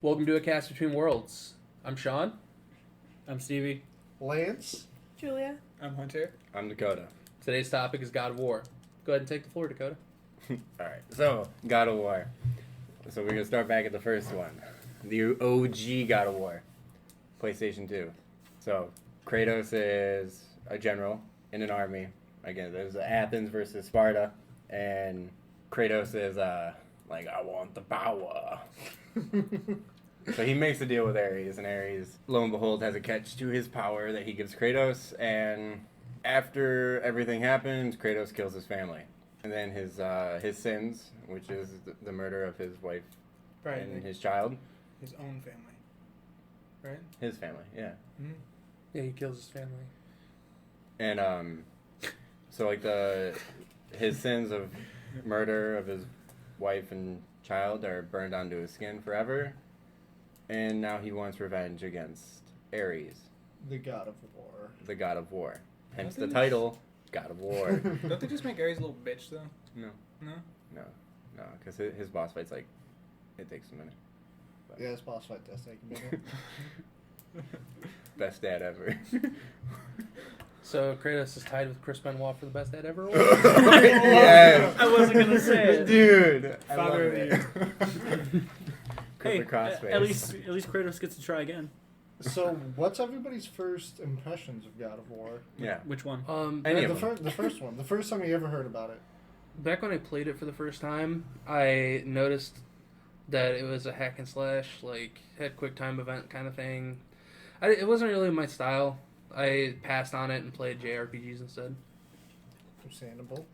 Welcome to A Cast Between Worlds. I'm Sean. I'm Stevie. Lance. Julia. I'm Hunter. I'm Dakota. Today's topic is God of War. Go ahead and take the floor, Dakota. Alright, so, God of War. So we're going to start back at the first one. The OG God of War. PlayStation 2. So, Kratos is a general in an army. Again, there's Athens versus Sparta. And Kratos is, like, I want the power. So he makes a deal with Ares, and Ares, lo and behold, has a catch to his power that he gives Kratos, and after everything happens, Kratos kills his family. And then his sins, which is the murder of his wife and his child. His own family. Right? His family, yeah. Mm-hmm. Yeah, he kills his family. And, so like his sins of murder of his wife and child are burned onto his skin forever. And now he wants revenge against Ares, The God of War. the God of War. Hence the Nothing? title, God of War. Don't they just make Ares a little bitch, though? No, No? no, because his boss fight's like, it takes a minute. But Yeah, this boss fight does take a minute. best dad ever. So Kratos is tied with Chris Benoit for the best dad ever. Yes. I wasn't gonna say it. Dude, I Father love of it. Hey, Crossface. at least Kratos gets to try again. So, what's everybody's first impressions of God of War? Yeah. Which one? Any the, of them. the first one. The first time you ever heard about it. Back when I played it for the first time, I noticed that it was a hack and slash, like had quick time event kind of thing. It wasn't really my style. I passed on it and played JRPGs instead. Understandable.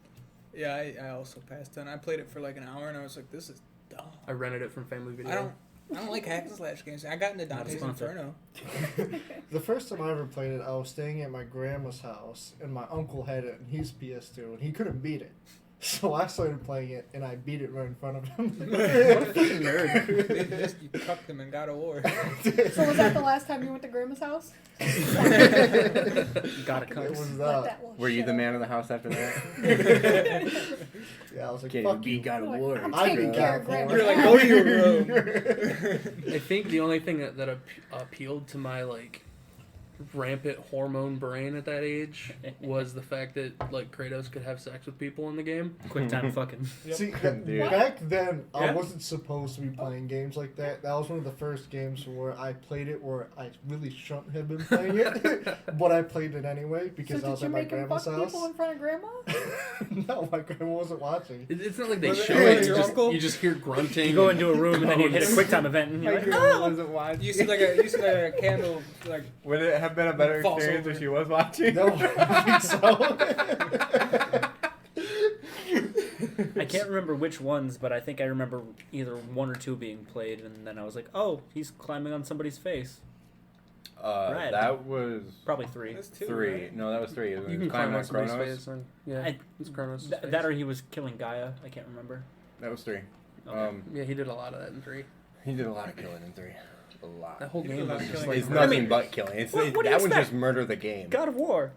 Yeah, I also passed on. I played it for like an hour and I was like, this is dumb. I rented it from Family Video. I don't like hack and slash games. I got into Not a Dante's sponsor. Inferno. The first time I ever played it, I was staying at my grandma's house, and my uncle had it, and he's PS2, and he couldn't beat it. So I started playing it, and I beat it right in front of him. What a fucking nerd. You cucked them in God of War. So was that the last time you went to Grandma's house? Gotta It cut. was Let that. that little Were you shit the up. man of the house after that? Yeah, I was like, Can't fuck even you. beat God of War. I'm I taking beat care God of of War. Grandma. You're like, go to your room. I think the only thing that appealed to my like rampant hormone brain at that age was the fact that like Kratos could have sex with people in the game. Quick time fucking. See, Dude. back then, I Yeah. wasn't supposed to be playing games like that. That was one of the first games where I played it where I really shouldn't have been playing it, but I played it anyway because So I was did at you my make him grandma's fuck house. people in front of Grandma? No, my grandma wasn't watching. It's not like they Was it show like it. your uncle? You just hear grunting. You go into a room and then you hit a quick time event and you're like, oh! wasn't watching. You see like a candle, like, Would it have been a better False experience over. if she was watching? No, I think so. I can't remember which ones, but I think I remember either one or two being played, and then I was like, oh, he's climbing on somebody's face. Right. That was Probably three. that's two. 3. Right? No, that was 3. It was You can Climb climb on on somebody's Kronos. face. And, yeah, I- it's Kronos. That or he was killing Gaia. I can't remember. That was 3. Okay. Yeah, he did a lot of that in 3. He did a lot of killing in 3. A lot. That whole He did game a lot was of just killing. like It's nothing but killing. It's, What do you that one's expect? just murder the game. God of War.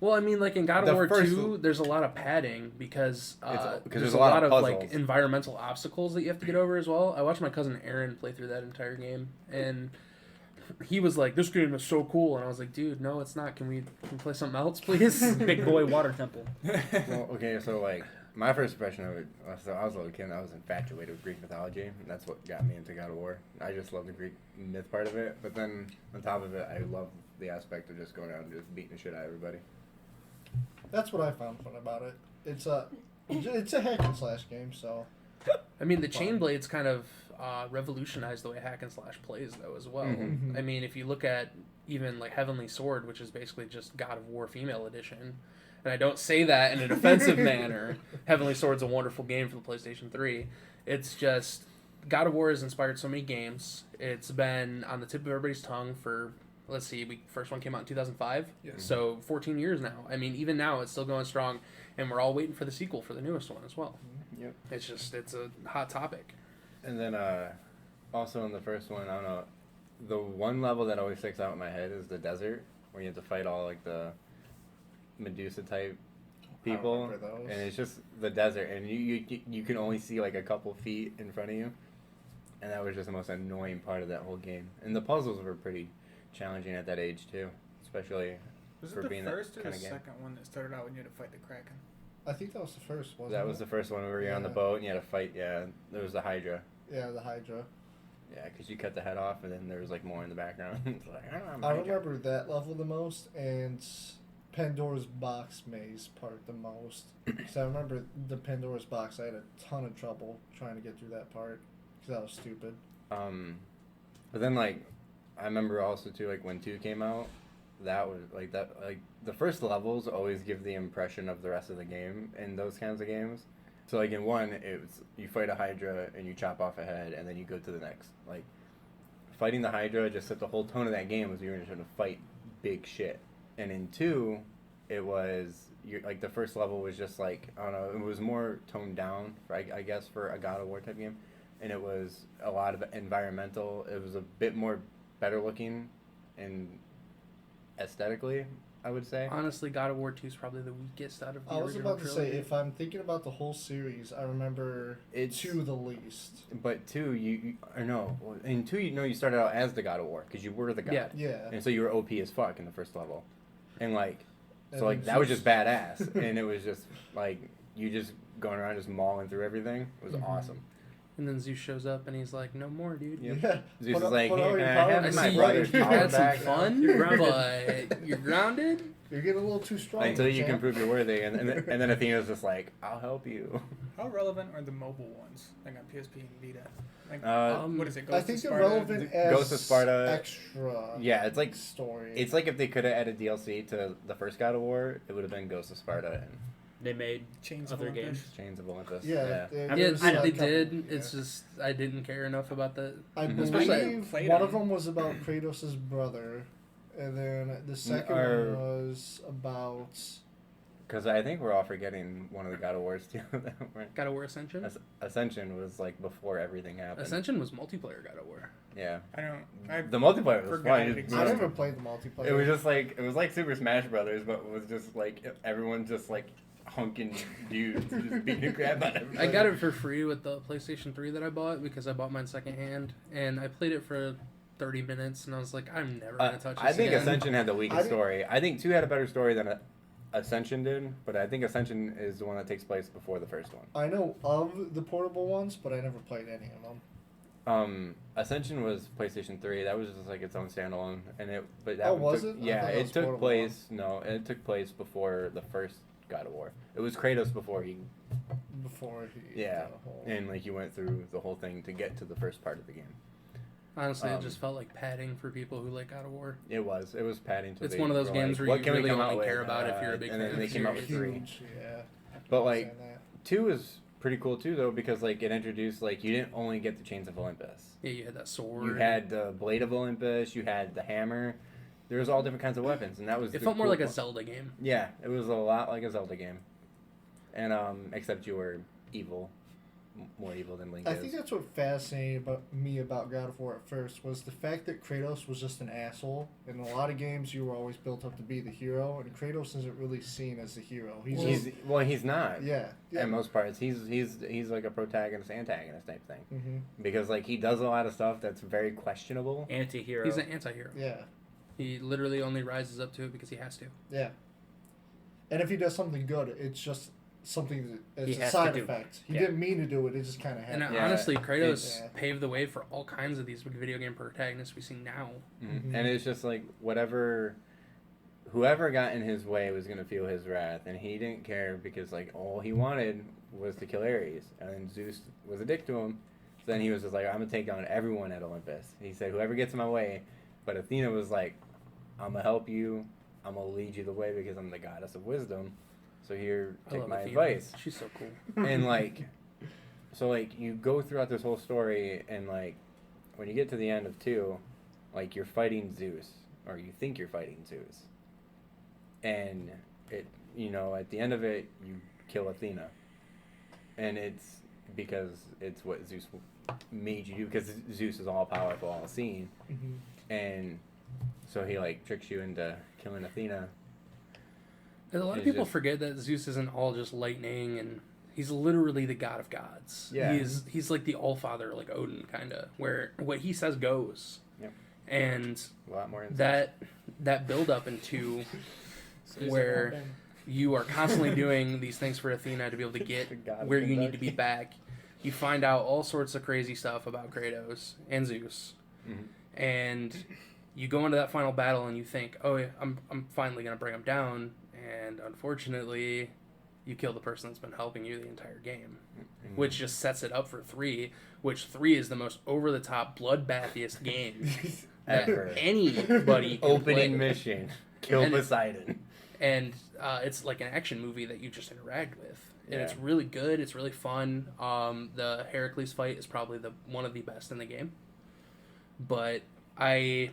Well, I mean, like in God of The War first- 2, there's a lot of padding because there's a lot of like puzzles. environmental obstacles that you have to get over as well. I watched my cousin Aaron play through that entire game, and he was like, "This game is so cool," and I was like, "Dude, no, it's not. Can we play something else, please?" Big boy water temple. Well, okay, so like my first impression of it, so I was a little kid. I was infatuated with Greek mythology. And that's what got me into God of War. I just love the Greek myth part of it. But then on top of it, I love the aspect of just going out and just beating the shit out of everybody. That's what I found fun about it. It's a hack and slash game, so I mean, the Chain Blades kind of revolutionized the way hack and slash plays, though, as well. Mhm. I mean, if you look at even like Heavenly Sword, which is basically just God of War Female Edition, and I don't say that in an offensive manner. Heavenly Sword's a wonderful game for the PlayStation 3. It's just God of War has inspired so many games. It's been on the tip of everybody's tongue for, let's see, first one came out in 2005, Yes. so 14 years now. I mean, even now it's still going strong, and we're all waiting for the sequel for the newest one as well. Yep. It's a hot topic. And then also in the first one, I don't know, the one level that always sticks out in my head is the desert, where you have to fight all like the Medusa type people, remember those. and it's just the desert, and you can only see like a couple feet in front of you, and that was just the most annoying part of that whole game. And the puzzles were pretty challenging at that age too, especially Was for it the being that first or the kind of game. second one that started out when you had to fight the Kraken? I think that was the first, wasn't That it? was the first one where you're on the Yeah. boat and you had to fight. Yeah, there was the Hydra. Yeah, the Hydra. Yeah, because you cut the head off, and then there was like more in the background. It's like, I'm I Hydra. remember that level the most, and Pandora's Box maze part the most. So I remember the Pandora's Box. I had a ton of trouble trying to get through that part because that was stupid. But then like, I remember also too like when 2 came out, that was like the first levels always give the impression of the rest of the game in those kinds of games. So like in 1, it was you fight a Hydra and you chop off a head and then you go to the next. Like fighting the Hydra just set the whole tone of that game was you were just going to fight big shit. And in 2, it was like the first level was just like I don't know, it was more toned down I guess for a God of War type game, and it was a lot of environmental. It was a bit more better looking and aesthetically, I would say. Honestly, God of War 2 is probably the weakest out of the I was original about to say, trilogy. if I'm thinking about the whole series, I remember It's 2 the least. But 2, you or no, in 2 you started out as the God of War because you were the god, Yeah. Yeah. and so you were OP as fuck in the first level, and like And so like then that was Zeus- just badass, and it was just like you just going around just mauling through everything. It was Mhm. awesome. And then Zeus shows up and he's like, "No more, dude. Yep. Yeah. Zeus Put is up- like, put all "Here, your man, power I have I in my see your brother's you power had some back. fun, You're grounded. but you're grounded." You're getting a little too strong. Until you can champ. prove you're worthy, and then Athena's just like, I'll help you. How relevant are the mobile ones, like on PSP and Vita? Like, what is it? I Ghost think of they're Sparta? relevant the as Ghost of Sparta- extra. Yeah, it's like story. if they could have added DLC to the first God of War, it would have been Ghost of Sparta and They made Chains of other Olympus. games. Chains of Olympus. yeah. I Yeah, there's they a couple, did. yeah. It's just I didn't care enough about the. I Mhm. Especially- believe Played one them. of them was about Kratos' brother, and then the second Or- one was about. Because I think we're all forgetting one of the God of Wars too. that weren't- God of War Ascension. Ascension was like before everything happened. Ascension was multiplayer God of War. Yeah. I The multiplayer was forgot fun. it I existed. never played the multiplayer. It was just like Super Smash Brothers, but it was just like everyone just like hunking dudes just beating the crap out of everybody. I got it for free with the PlayStation 3 that I bought because I bought mine secondhand, and I played it for 30 minutes, and I was like, I'm never gonna touch this I think again. Ascension had the I weakest didn't- story. I think 2 had a better story than Ascension did, but I think Ascension is the one that takes place before the first one. I know of the portable ones, but I never played any of them. Ascension was PlayStation 3. That was just like its own standalone, and that Oh, one was took, it? I Yeah, thought it it was took portable place. No, it took place before the first God of War. It was Kratos before he, Before he. yeah, did the whole- and like you went through the whole thing to get to the first part of the game. Honestly, it Um, just felt like padding for people who like God of War. It was padding to. It's the- one of those for, games like, where what you can we really come out only with? care about if you're a big and fan then of they the came out with series. 3. Huge, yeah. But I'm like saying that. 2 is pretty cool too, though, because like it introduced like you didn't only get the Chains of Olympus. Yeah, you had that sword. You had the Blade of Olympus. You had the hammer. There was all different kinds of weapons, and that was. It the felt more cool like a part. Zelda game. Yeah, it was a lot like a Zelda game, and except you were evil, more evil than Link I is. think that's what fascinated me about God of War at first was the fact that Kratos was just an asshole. In a lot of games, you were always built up to be the hero, and Kratos isn't really seen as the hero. He's not. Yeah. At most parts, he's like a protagonist antagonist type thing, Mm-hmm. because like he does a lot of stuff that's very questionable. Anti-hero. He's an anti-hero. Yeah. He literally only rises up to it because he has to. Yeah. And if he does something good, it's just something that's He a has side to do. effect. He Yeah. didn't mean to do it. It just kind of And happened. Yeah. honestly, Kratos Yeah. paved the way for all kinds of these video game protagonists we see now. Mhm. And it's just like whoever got in his way was gonna feel his wrath, and he didn't care because like all he wanted was to kill Ares, and then Zeus was a dick to him. So then he was just like, I'm gonna take down everyone at Olympus. He said, whoever gets in my way. But Athena was like, I'm gonna help you. I'm gonna lead you the way because I'm the goddess of wisdom. So here, I take love my Athena. advice. She's so cool. And like, so like you go throughout this whole story, and like when you get to the end of 2, like you're fighting Zeus, or you think you're fighting Zeus, and it, at the end of it, you kill Athena, and it's because it's what Zeus made you do, because Zeus is all powerful, all seeing, Mhm. and so he like tricks you into killing Athena. And a lot of It's people just- forget that Zeus isn't all just lightning and He's literally the god of gods. Yeah. He's like the Allfather, like Odin, kind of, where what he says goes. Yep. And A lot more insight. that build up into So he's where like, "Oh, man." you are constantly doing these things for Athena to be able to The get god of where you need to Kentucky. be back. You find out all sorts of crazy stuff about Kratos and Zeus, Mhm. and you go into that final battle and you think, oh, yeah, I'm finally gonna bring him down, and unfortunately, you kill the person that's been helping you the entire game, Mhm. which just sets it up for 3, which 3 is the most over the top bloodbathiest game that Ever. anybody can Opening play. mission. Kill And it- Poseidon. And it's like an action movie that you just interact with, and Yeah. it's really good. It's really fun. The Heracles fight is probably one of the best in the game. But I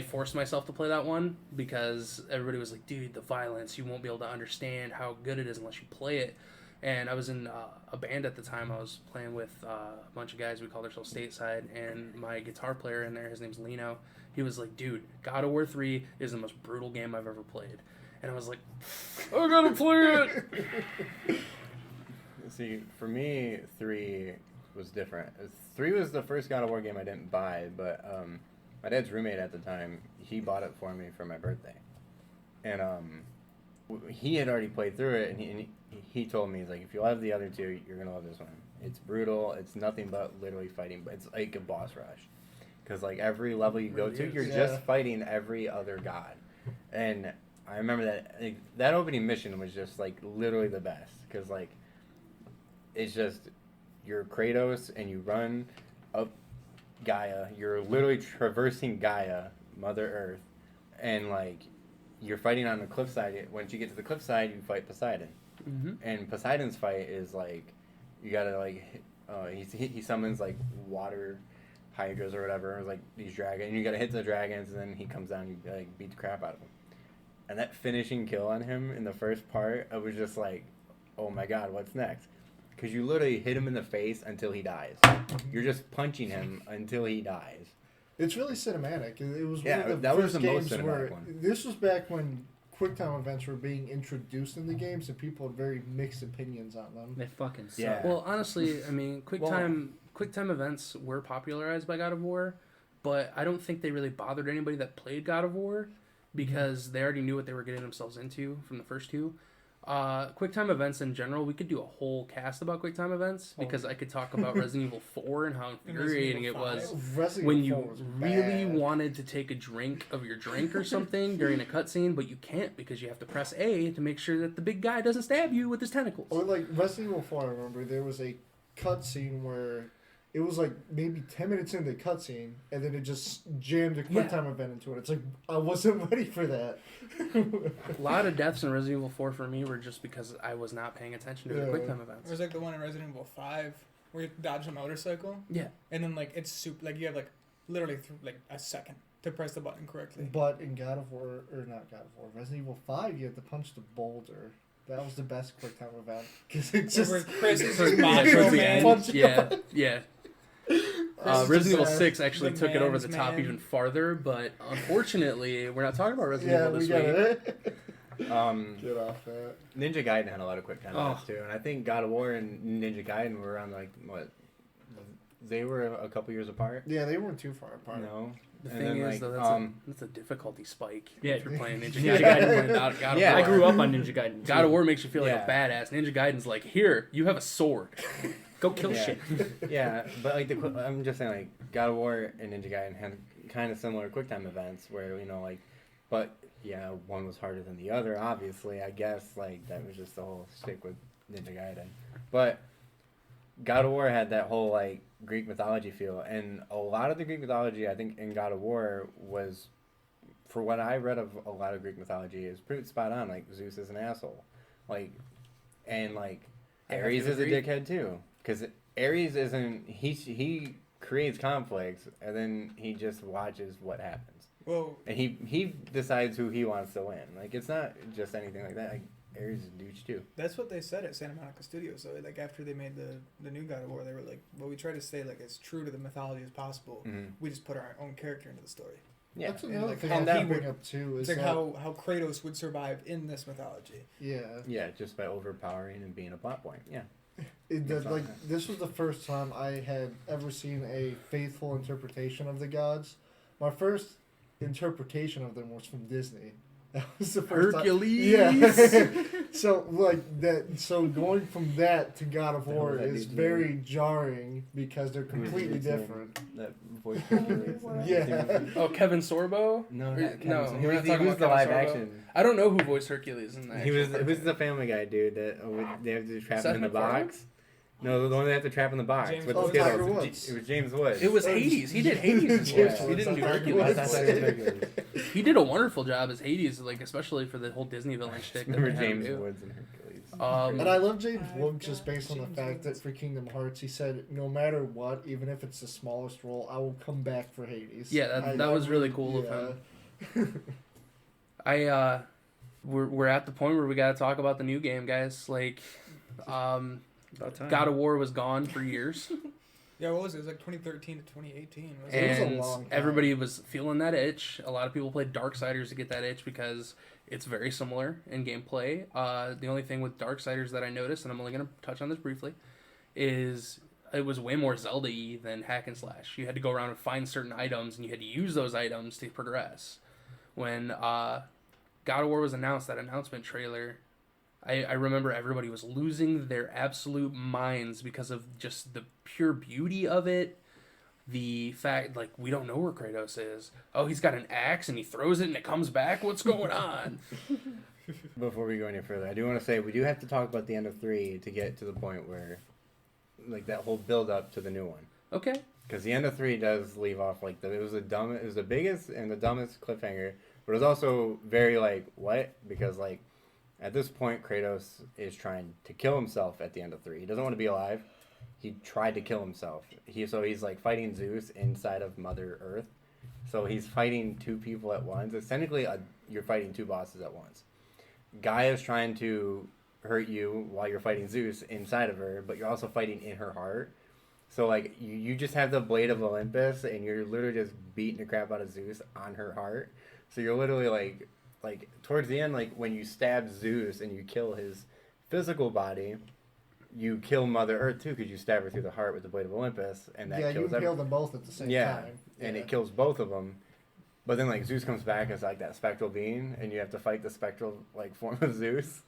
forced myself to play that one because everybody was like, "Dude, the violence! You won't be able to understand how good it is unless you play it." And I was in a band at the time. I was playing with a bunch of guys. We called ourselves Stateside, and my guitar player in there, his name's Lino. He was like, "Dude, God of War 3 is the most brutal game I've ever played." And I was like, "I gotta play it." See, for me, 3 was different. 3 was the first God of War game I didn't buy, but my dad's roommate at the time, he bought it for me for my birthday. And he had already played through it, and he told me, he's like, if you love the other 2, you're going to love this one. It's brutal. It's nothing but literally fighting, but it's like a boss rush. Because, like, every level you go to, Really is. you're Yeah. just fighting every other god. And I remember that opening mission was just, like, literally the best. Because, like, it's just, you're Kratos, and you run up Gaia. You're literally traversing Gaia, Mother Earth. And, like, you're fighting on the cliffside. Once you get to the cliffside, you fight Poseidon. Mm-hmm. And Poseidon's fight is, like, you gotta, like, he summons, like, water hydras or whatever, or like these dragons, and you gotta hit the dragons, and then he comes down and you like beat the crap out of him. And that finishing kill on him in the first part, I was just like, oh my god, what's next? Because you literally hit him in the face until he dies. You're just punching him until he dies. It's really cinematic. It was Yeah, one of the that was first the most games cinematic where one. this was back when QuickTime events were being introduced in the games, and people had very mixed opinions on them. They fucking suck. Yeah. Well, honestly, I mean, QuickTime events were popularized by God of War, but I don't think they really bothered anybody that played God of War because they already knew what they were getting themselves into from the first 2. QuickTime events in general, we could do a whole cast about QuickTime events because I could talk about Resident Evil 4 and how infuriating it was Resident when Evil you 4 was really bad. wanted to take a drink of your drink or something during a cutscene, but you can't because you have to press A to make sure that the big guy doesn't stab you with his tentacles. Or like Resident Evil 4, I remember there was a cutscene where it was like maybe 10 minutes into the cutscene, and then it just jammed a Yeah. QuickTime event into it. It's like, I wasn't ready for that. A lot of deaths in Resident Evil 4 for me were just because I was not paying attention to the Yeah. QuickTime It events. was like the one in Resident Evil 5 where you dodge a motorcycle, Yeah. and then like it's super, like you have like literally like a second to press the button correctly. But in God of War, or not God of War, Resident Evil 5, you had to punch the boulder. That was the best QuickTime event. Because it just. Where Chris is Towards just the macho end, man. Punch- yeah. Chris is Resident Evil just, 6 actually the took it over man's the top man. even farther, but unfortunately, we're not talking about Resident Yeah, Evil we this got week. it. Get off that. Ninja Gaiden had a lot of quick time Oh. events too, and I think God of War and Ninja Gaiden were around like what? They were a couple years apart. Yeah, they weren't too far apart. No. The And thing then, is, like, though, that's a difficulty spike. Yeah. If you're playing Ninja Ninja Gaiden, Gaiden. playing God of Yeah. War. I grew up on Ninja Gaiden. God of too. War makes you feel like Yeah. a badass. Ninja Gaiden's like, here, you have a sword. Go kill Yeah. shit. Yeah, but like I'm just saying, like God of War and Ninja Gaiden had kind of similar QuickTime events where like, but yeah, one was harder than the other. Obviously, I guess like that was just the whole stick with Ninja Gaiden. But God of War had that whole like Greek mythology feel, and a lot of the Greek mythology I think in God of War was, for what I read of a lot of Greek mythology, is pretty spot on. Like Zeus is an asshole, like, and like I have Ares to is a agree. dickhead too. Because Ares isn't, he creates conflicts and then he just watches what happens. Well, And he decides who he wants to win. Like, it's not just anything like that. Like, Ares is a douche too. that's what they said at Santa Monica Studios. So like after they made the new God of War, they were like, well, we try to stay like as true to the mythology as possible. Mm-hmm. We just put our own character into the story. Yeah. That's And, another like, thing how I he can would- bring up too. It's Is like that, how Kratos would survive in this mythology. yeah. Yeah, just by overpowering and being a plot point. Yeah. Like fine. this was the first time I had ever seen a faithful interpretation of the gods. My first interpretation of them was from Disney. That was the first Hercules. time. Yeah. So like that. So going from that to God of The hell War was that is dude's very jarring because they're completely dude's name? different. That voice. Yeah. Oh, Kevin Sorbo? No, Or- not no, Kevin. He we're was not talking the about live Kevin Sorbo. action. I don't know who voiced Hercules in that. He was who's the Family Guy dude that they have to trap Seth him in the MacFarlane? box. No, the one they have to trap in the box James with Woods. the Oh, Skittles. Tiger Woods. It was James Woods. It was Hades. He did Hades' James voice. He Woods, didn't do I thought I Hercules' thought Woods. that was voice. Hercules. He did a wonderful job as Hades, like especially for the whole Disney villain shtick. that Remember they had him James do. Woods and Hercules. And I love James I've Woods just got based on the James fact Woods. that for Kingdom Hearts, he said, no matter what, even if it's the smallest role, I will come back for Hades. Yeah, that was really cool of him. We're at the point where we got to talk about the new game, guys. Like, About time. God of War was gone for years, Yeah, what was it? It was like 2013 to 2018. Was It was a and long time. everybody was feeling that itch. A lot of people played Darksiders to get that itch because it's very similar in gameplay. The only thing with Darksiders that I noticed, and I'm only going to touch on this briefly, is it was way more Zelda-y than hack and slash. You had to go around and find certain items, and you had to use those items to progress. When God of War was announced, that announcement trailer, I remember everybody was losing their absolute minds because of just the pure beauty of it. The fact, like, we don't know where Kratos is. Oh, he's got an axe and he throws it and it comes back. What's going on? Before we go any further, I do want to say we do have to talk about the end of 3 to get to the point where, like, that whole build up to the new one. Okay. Because the end of 3 does leave off like it was the biggest and the dumbest cliffhanger, but it was also very like what? Because like at this point Kratos is trying to kill himself at the end of 3. He doesn't want to be alive. He tried to kill himself. He's like fighting Zeus inside of Mother Earth. So he's fighting two people at once. It's technically you're fighting two bosses at once. Gaia's trying to hurt you while you're fighting Zeus inside of her, but you're also fighting in her heart. So like you just have the Blade of Olympus and you're literally just beating the crap out of Zeus on her heart. So you're literally like towards the end, like when you stab Zeus and you kill his physical body, you kill Mother Earth too because you stab her through the heart with the Blade of Olympus, and that yeah, kills you kill them both at the same time. and Yeah. it kills both of them. But then like Zeus comes back as like that spectral being, and you have to fight the spectral like form of Zeus,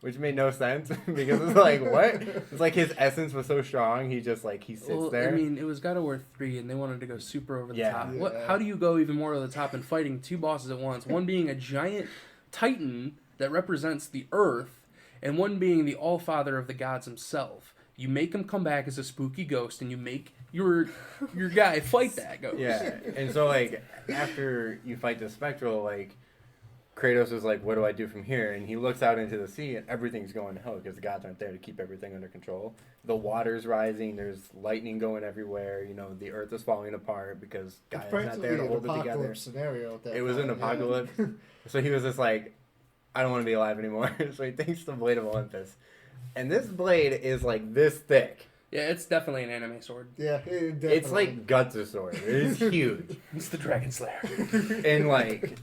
which made no sense because it's like what? It's like his essence was so strong, he just like he sits there. I mean, it was God of War 3, and they wanted to go super over the Yeah. top. Yeah. How do you go even more over the top in fighting two bosses at once? One being a giant titan that represents the earth, and one being the All-Father of the gods himself. You make him come back as a spooky ghost, and you make your guy fight that ghost. Yeah, and so like after you fight the spectral, like Kratos is like, "What do I do from here?" And he looks out into the sea, and everything's going to hell because the gods aren't there to keep everything under control. The water's rising. There's lightning going everywhere. You know, the earth is falling apart because It's Gaia's not there practically to an hold it together. apocalypse scenario at that It was an point, yeah. apocalypse. So he was just like, "I don't want to be alive anymore." So he takes the Blade of Olympus, and this blade is like this thick. Yeah, it's definitely an anime sword. Yeah, it definitely. It's like Guts' sword. It is huge. It's the Dragon Slayer. And like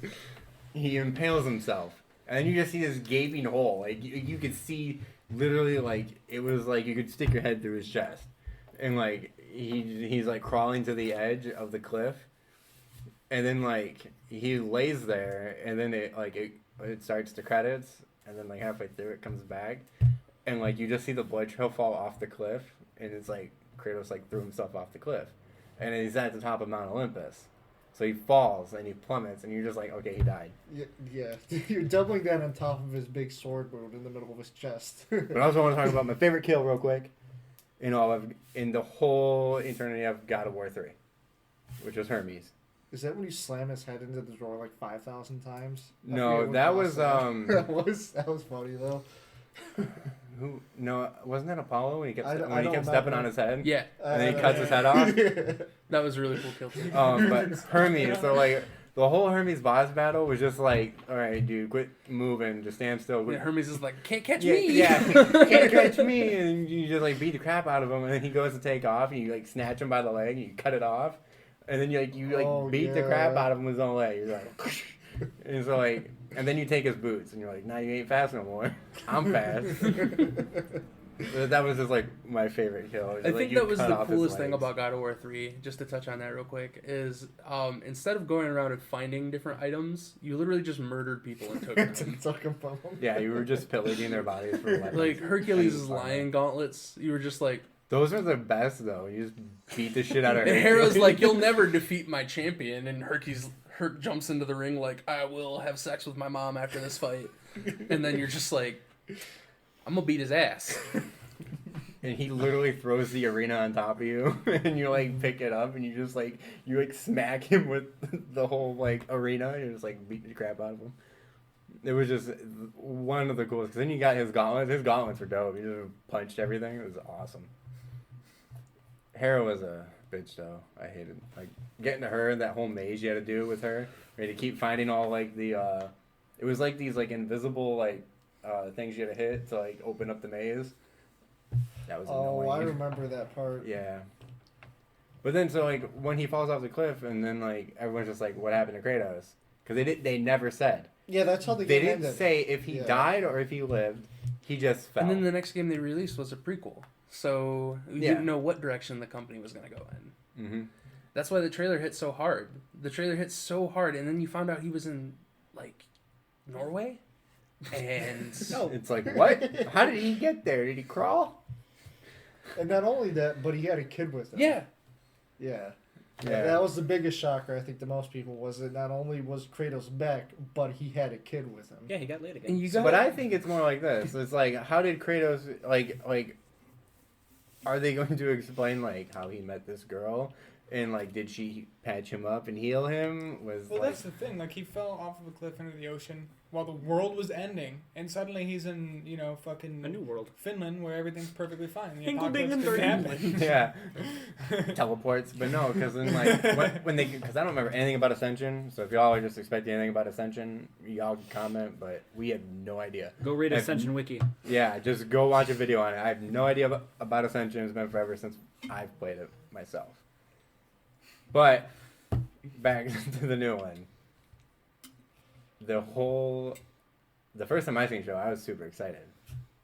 he impales himself, and then you just see this gaping hole. Like you could see literally like it was like you could stick your head through his chest, and like he's like crawling to the edge of the cliff, and then like he lays there, and then it starts the credits, and then like halfway through it comes back, and like you just see the blood trail fall off the cliff, and it's like Kratos like threw himself off the cliff, and he's at the top of Mount Olympus. So he falls and he plummets, and you're just like, okay, he died. Yeah, you're doubling that on top of his big sword wound in the middle of his chest. But I also want to talk about my favorite kill real quick in the whole eternity of God of War 3, which was Hermes. Is that when you slam his head into the door like 5,000 times? I No, forget what that boss was, that was funny though. Who? No, wasn't that Apollo when he kept I don't stepping remember. on his head? Yeah, And then he cuts his head off. that was a really cool kill too. But Hermes, so like the whole Hermes boss battle was just like, all right, dude, quit moving, just stand still. Yeah, Hermes is like, can't catch Yeah, me. yeah, can't catch me, and you just like beat the crap out of him, and then he goes to take off, and you like snatch him by the leg, and you cut it off, and then you Oh, beat the crap yeah. out of him with his own leg. You're like, and so and then you take his boots, and you're like, now you ain't fast no more. I'm fast. That was just like my favorite kill. I think that was the coolest thing about God of War 3, just to touch on that real quick, is instead of going around and finding different items, you literally just murdered people and took them. Took him from him. Yeah, you were just pillaging their bodies for weapons. Like Hercules' lion gauntlets, you were just like, Those are the best though. You just beat the shit out of and Hercules. Hera's like, you'll never defeat my champion, and Herc jumps into the ring like, I will have sex with my mom after this fight, and then you're just like, I'm gonna beat his ass. And he literally throws the arena on top of you, and you like pick it up, and you smack him with the whole like arena. You're just like beating the crap out of him. It was just one of the coolest. Cause then you got his gauntlets. His gauntlets were dope. He just punched everything. It was awesome. Hera was a bitch though. I hated like getting to her, that whole maze you had to do with her. We had to keep finding all like the it was like these like invisible like things you had to hit to like open up the maze. That was annoying. Oh, I remember that part. Yeah. But then so like when he falls off the cliff and then like everyone's just like, what happened to Kratos? Because they never said. Yeah, that's how the They game didn't ended. say if he Yeah. died or if he lived. He just fell. And then the next game they released was a prequel, so you Yeah. didn't know what direction the company was gonna go in. Mm-hmm. That's why the trailer hit so hard. The trailer hit so hard, and then you found out he was in like Norway, and No. It's like, what? How did he get there? Did he crawl? And not only that, but he had a kid with him. yeah, Yeah. Yeah. That was the biggest shocker, I think, to most people, was that not only was Kratos back, but he had a kid with him. Yeah, he got laid again. and you got. But I think it's more like this. It's like, how did Kratos like? Are they going to explain like how he met this girl, and like did she patch him up and heal him? Was Well, like, that's the thing. Like, he fell off of a cliff into the ocean while the world was ending, and suddenly he's in, fucking A new world. Finland, where everything's perfectly fine. The Hinklebingen apocalypse didn't happen. yeah, teleports. But no, because then like when they, because I don't remember anything about Ascension. So if y'all are just expecting anything about Ascension, y'all can comment. But we have no idea. Go read If- Ascension Wiki. Yeah, just go watch a video on it. I have no idea about Ascension. It's been forever since I've played it myself. But back to the new one. The first time I seen the show, I was super excited.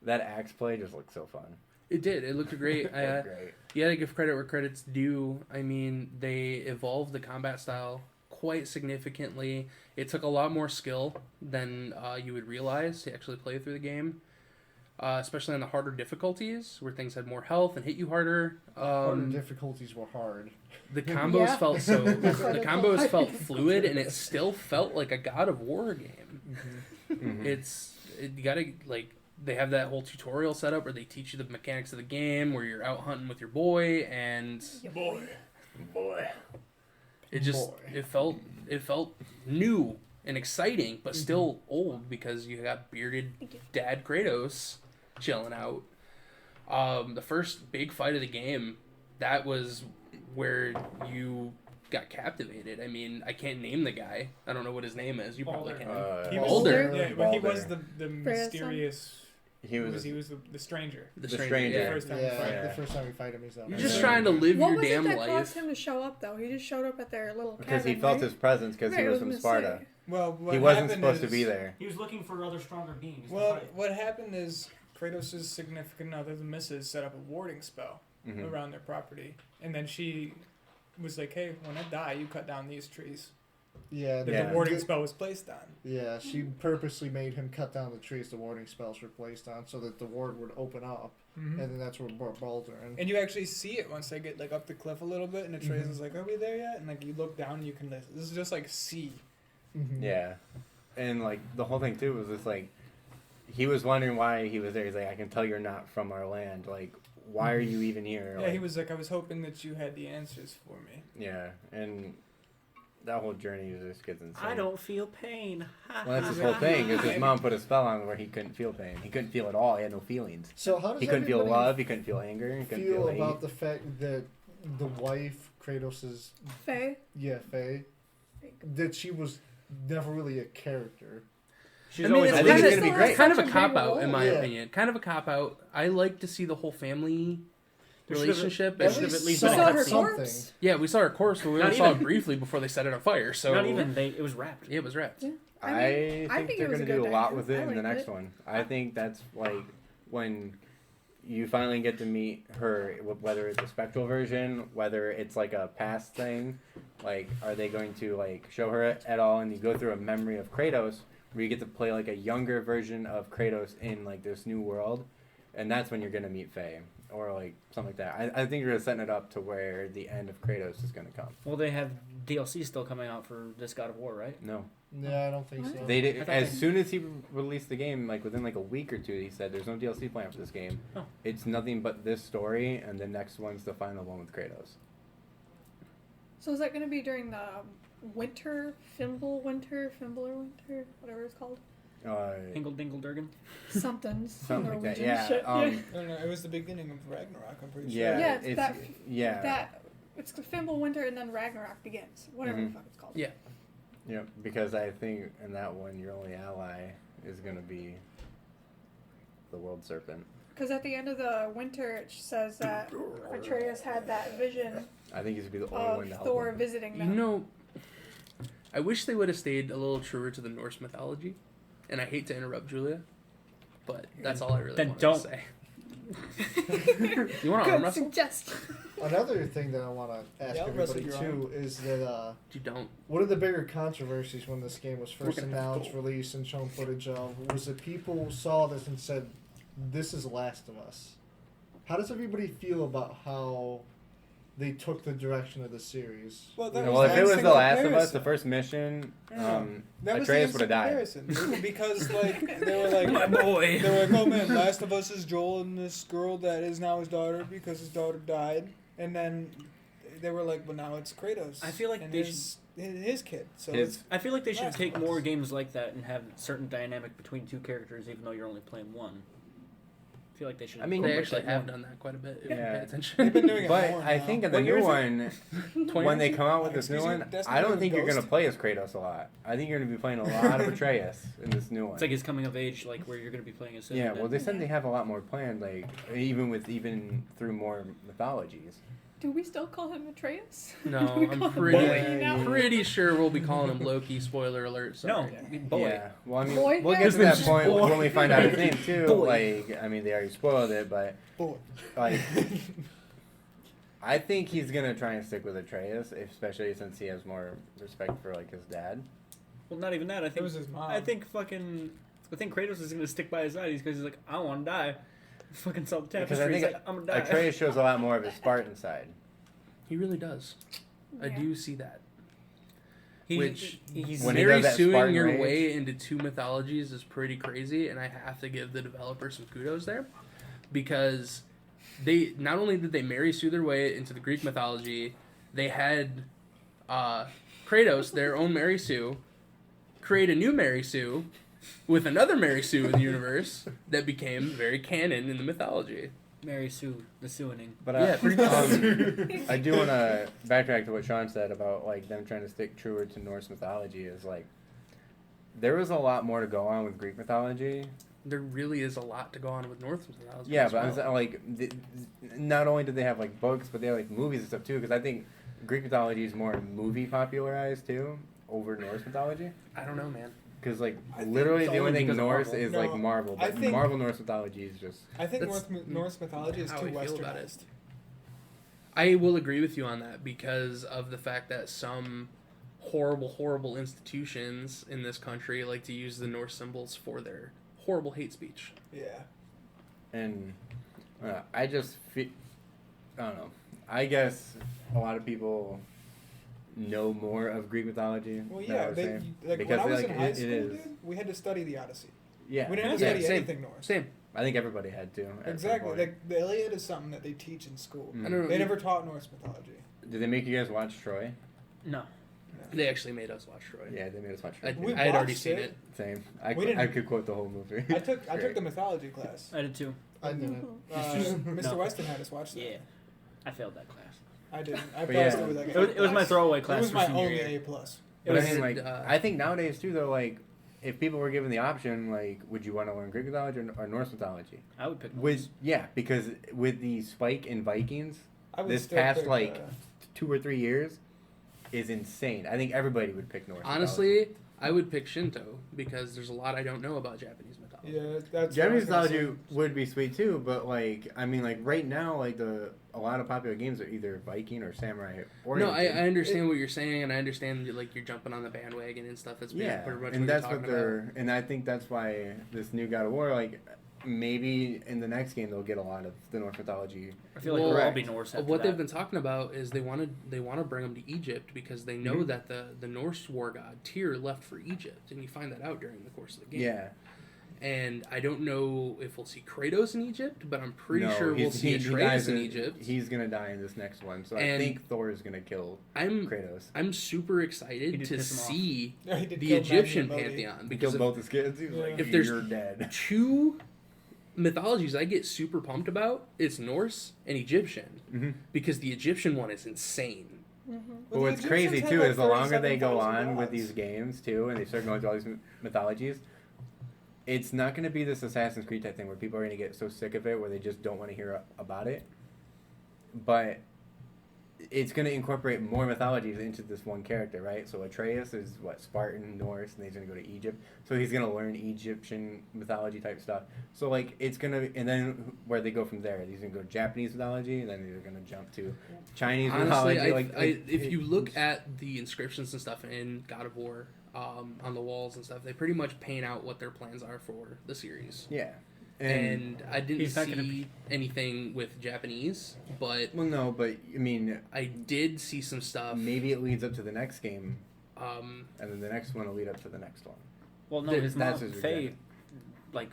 That axe play just looked so fun. It did. It looked great. It looked great. You gotta give credit where credit's due. I mean, they evolved the combat style quite significantly. It took a lot more skill than you would realize to actually play through the game, especially on the harder difficulties where things had more health and hit you harder. Harder difficulties were hard. The combos Yeah. felt so. The Critical. combos felt fluid, and it still felt like a God of War game. Mhm. You gotta like. They have that whole tutorial setup where they teach you the mechanics of the game, where you're out hunting with your boy, and Boy. it just Boy. it felt new and exciting, but still old because you got bearded dad Kratos chilling out. The first big fight of the game, that was where you got captivated. I mean, I can't name the guy. I don't know what his name is. You probably Baldur. can. He was Baldur. Yeah, but he Baldur. was the Freya's mysterious. He was. He was the stranger. The The stranger. stranger. Yeah. The first time we Yeah, fight. Yeah. the first time we fight him, he's out. You're And just then- trying to live What your was damn it that life. caused him to show up, though? He just showed up at their little Because he cabin, felt right? his presence because Right, he I was was from gonna Sparta. say. Well, what He wasn't happened supposed to is- be there. He was looking for other stronger beings. to Well, fight. what happened is Kratos' significant other, the missus, set up a warding spell Mhm. around their property, and then she was like, "Hey, when I die, you cut down these trees Yeah, that Yeah. the warding spell was placed on." Yeah, she purposely made him cut down the trees the warding spells were placed on, so that the ward would open up, Mm-hmm. and then that's where Baldur. And And you actually see it once they get like up the cliff a little bit, and Atreus Mhm. is like, "Are we there yet?" And like you look down, and you can listen. This is just like sea. Mhm. Yeah, and like the whole thing too was just like he was wondering why he was there. He's like, I can tell you're not from our land. Like, why are you even here? Yeah, Like, he was like, "I was hoping that you had the answers for me." Yeah, and that whole journey just gets insane. I don't feel pain. Well, that's his whole thing. Is his mom put a spell on him where he couldn't feel pain. He couldn't feel at all. He had no feelings. So how does He couldn't feel everybody love. He couldn't feel anger. He couldn't feel feel hate. about the fact that the wife, Kratos's Faye? Faye, that she was never really a character. She's I mean, always it's I think kind it's of, gonna be great. kind of a Such a cop big out, in my role. opinion. Kind of a cop out. I like to see the whole family relationship. There And should have at least You been a saw her cutscene. corpse. yeah, we saw her corpse, but we Not only saw it even. briefly before they set it on fire. So Not even. It was wrapped. Yeah, it was wrapped. Yeah. I I think think they're it was gonna a do good a lot dynamic. with it I in the liked next it. one. I think that's like when you finally get to meet her, whether it's a spectral version, whether it's like a past thing. Like, are they going to like show her at all, and you go through a memory of Kratos, where you get to play like a younger version of Kratos in like this new world, and that's when you're gonna meet Faye or like something like that. I think you're setting it up to where the end of Kratos is gonna come. Well, they have DLC still coming out for this God of War, right? No. Yeah, I don't think so. They I did thought as they- soon as he released the game, like within like a week or two. He said, "There's no DLC plan for this game. Oh. It's nothing but this story, and the next one's the final one with Kratos." So is that going to be during the winter, Fimbler winter, whatever it's called? Hingle Dingle Durgan. Something's Something like that. Norwegian Yeah. shit. Yeah. No, it was the beginning of Ragnarok. I'm pretty sure. Yeah. Yeah, it's it's that- yeah. That it's the Fimbler winter and then Ragnarok begins. Whatever Mhm. the fuck it's called. Yeah. Yeah, because I think in that one, your only ally is gonna be the World Serpent. Because at the end of the winter, it says that Atreus had that vision I think he's gonna be the only one to of help Thor him. visiting You them. know, I wish they would have stayed a little truer to the Norse mythology, and I hate to interrupt Julia, but that's all I really Then wanted don't. to say. You want to arm Good wrestle? suggestion. Another thing that I want to ask Yeah, I'll wrestle everybody your too is that You don't. one of the bigger controversies when this game was first We're gonna have to announced, go. released, and shown footage of was that people saw this and said, "This is Last of Us." How does everybody feel about how they took the direction of the series? Well, that Well, if it was the The Last of Us, comparison. the first mission, That was the Atreus would have instant died. comparison. Because like they were like My boy. they were like, oh man, Last of Us is Joel and this girl that is now his daughter because his daughter died, and then they were like, well now it's Kratos. I feel like and they his kid. So His- it's I feel like they should Last take of Us. more games like that and have certain dynamic between two characters, even though you're only playing one. I feel like they should. I mean, They incorporate actually that have more. done that quite a bit if Yeah. you pay they've attention. been doing it but more I now. think in the What new year is one, 20 when they years? come out with this new Excuse me, one, that's I don't not think you're Ghost? gonna play as Kratos a lot. I think you're gonna be playing a lot of Atreus in this new one. It's like his coming of age, like where you're going to be playing as. Yeah, well, they said they have a lot more planned, like even through more mythologies. Do we still call him Atreus? No, Do we I'm call him pretty, Loki now? pretty sure we'll be calling him Loki. Spoiler alert. No, Sorry. boy. Yeah, well, I mean, Boy, we'll yeah. get His to that name's just point Boy. when we find out his name too. Boy. Like, I mean, they already spoiled it, but Boy. like, I think he's gonna try and stick with Atreus, especially since he has more respect for like his dad. Well, not even that. I It think. was his mom. I think Kratos is going to stick by his side because he's like, I don't want to die. Fucking sell the Because tapestry. I He's think like, I'm gonna die. Atreus shows a lot more of his Spartan side. He really does. I Yeah. do see that. He- Which he's When he Mary does that suing Spartan your rage. way into two mythologies is pretty crazy, and I have to give the developer some kudos there, because they not only did they Mary sue their way into the Greek mythology, they had Kratos, their own Mary Sue, create a new Mary Sue with another Mary Sue in the universe that became very canon in the mythology. Mary Sue, the Sueing. But Yeah, pretty much. I do want to backtrack to what Sean said about like them trying to stick truer to Norse mythology. Is like there was a lot more to go on with Greek mythology. There really is a lot to go on with Norse mythology. Yeah, as but I'm well. saying, like not only did they have like books, but they have like movies and stuff too. Because I think Greek mythology is more movie popularized too over Norse mythology. I don't know, man. Because like I think literally it's the only only thing because of Norse Marvel. is No, like Marvel, I but think- Marvel Norse mythology is just I think That's Norse mythology is how too I feel about it. westernized. I will agree with you on that because of the fact that some horrible institutions in this country like to use the Norse symbols for their horrible hate speech. Yeah. and I just feel I don't know. I guess a lot of people know more of Greek mythology. Well, than I yeah. was They, saying. like Because, when I was like, in high it school, is. dude, we had to study the Odyssey. Yeah, We didn't Yeah, study same. anything Norse. Same. I think everybody had to. at some Exactly. point. Like the Iliad is something that they teach in school. Mm. I don't know. They never taught Norse mythology. Did they make you guys watch Troy? No. They actually made us watch Troy. Yeah, they made us watch I, Troy. We I had already watched seen it. it. Same. We didn't- I could quote the whole movie. I took Great. the mythology class. I did too. I didn't. Mr. No. Weston had us watch that. Yeah. I failed that class. I didn't. I But passed yeah. it with like It was my throwaway It class was for my senior only year. A+. It But was, I mean, like, I think nowadays too, though, like, if people were given the option, like, would you want to learn Greek mythology or Norse mythology? I would pick With because with the spike in Vikings, I would this still past pick, like 2 or 3 years is insane. I think everybody would pick Norse. Honestly, I would pick Shinto because there's a lot I don't know about Japanese mythology. yeah, that's Japanese what I was gonna mythology say. would be sweet too, but like I mean, like right now, like a lot of popular games are either Viking or samurai. No, I oriented. understand what you're saying, and I understand like you're jumping on the bandwagon and stuff. That's Yeah, pretty much and what that's you're what talking they're, and I think that's why this new God of War, like maybe in the next game they'll get a lot of the Norse mythology. I feel like Well, it'll all be Norse after what that. they've been talking about is they want to bring them to Egypt because they know Mhm. that the Norse war god Tyr left for Egypt, and you find that out during the course of the game. Yeah, And I don't know if we'll see Kratos in Egypt, but I'm pretty No, sure we'll he's- see he dies Atreus in Egypt. He's gonna die in this next one, so I And think Thor is gonna kill I'm Kratos. super He excited did to piss him off. see Yeah, he did the kill Egyptian Magni and Modi. pantheon He because killed both his kids. He was Yeah. like, If there's- "You're dead." 2 mythologies I get super pumped about, it's Norse and Egyptian Mhm. because the Egyptian one is insane. Well, But the what's Egyptians crazy had, too like, is the longer they go 37,000 on with gods. these games too, and they start going through all these mythologies, it's not going to be this Assassin's Creed type thing where people are going to get so sick of it where they just don't want to hear about it. But it's going to incorporate more mythologies into this one character, right? So Atreus is what, Spartan, Norse, and he's going to go to Egypt. So he's going to learn Egyptian mythology type stuff. So like it's going to, and then where they go from there, he's going to go to Japanese mythology, and then they're going to jump to Chinese Honestly, mythology. if you look at the inscriptions and stuff in God of War on the walls and stuff, they pretty much paint out what their plans are for the series. yeah. And I didn't He's not gonna see anything with Japanese, but Well, no, but I mean, I did see some stuff. maybe it leads up to the next game, Um, and then the next one will lead up to the next one. Well, no, Th- his that's mom, his Faye, regret.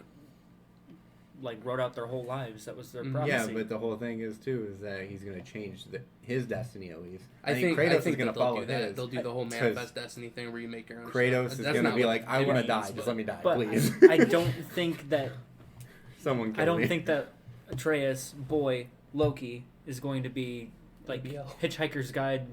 like wrote out their whole lives. That was their Mhm. prophecy. Yeah, but the whole thing is too is that he's going to change his destiny at least. I think Kratos I think is going that to they'll follow do that. his. They'll do the whole 'cause manifest destiny thing where you make your own. Kratos stuff. is That's going to not be what like, I it want to means, die. Just but- let me die, But please. I don't think that Someone kill I don't me. think that Atreus, boy, Loki is going to be like BL. Hitchhiker's Guide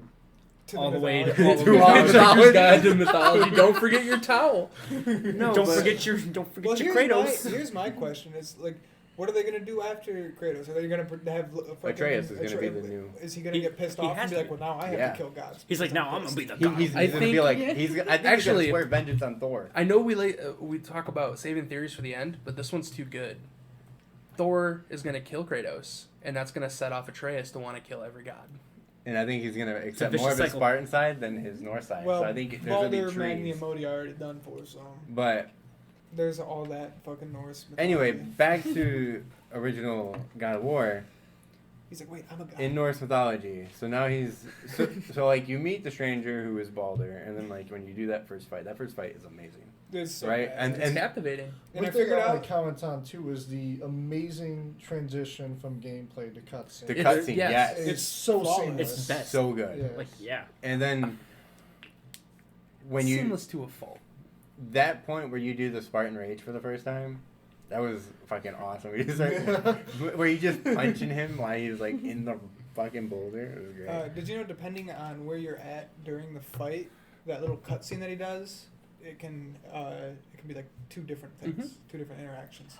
To all the way mythology. to all the To way. all to- the Hitchhiker's Guide to Mythology. Don't forget your towel. No, don't but- forget your Well, your here's Kratos. here's my question: is like, what are they gonna do after Kratos? Are they gonna have Atreus is gonna be the new- Is he gonna He- get pissed he off and has be to like, well, now I have Yeah. to kill gods? He's like, because now I'm gonna be the He- god. he's I going to think- be like, Yeah. I think he's Actually, going to swear vengeance on Thor. I know we talk about saving theories for the end, but this one's too good. Thor is going to kill Kratos, and that's going to set off Atreus to want to kill every god. And I think he's going to accept vicious more of his cycle. Spartan side than his North side. Well, so I think there's going to Baldur, be Magni, trees. and Modi are already done for, so But there's all that fucking Norse. anyway, mythology. back to original God of War. He's like, wait, I'm a god. In Norse mythology, so now he's so like you meet the stranger who is Baldur, and then like when you do that first fight is amazing, It's so right? bad. And It's captivating. And I One thing figured I want out to comment on too is the amazing transition from gameplay to cutscene. the It's- cutscene, yes. yes, It's so flawless. seamless. It's best. so good. Yeah. Like, yeah. And then when you Seamless to a fault. that point where you do the Spartan Rage for the first time, that was fucking awesome. Where you just punching him while he's like in the fucking boulder. It was great. did you know, depending on where you're at during the fight, that little cutscene that he does, it can be like two different things, two different interactions.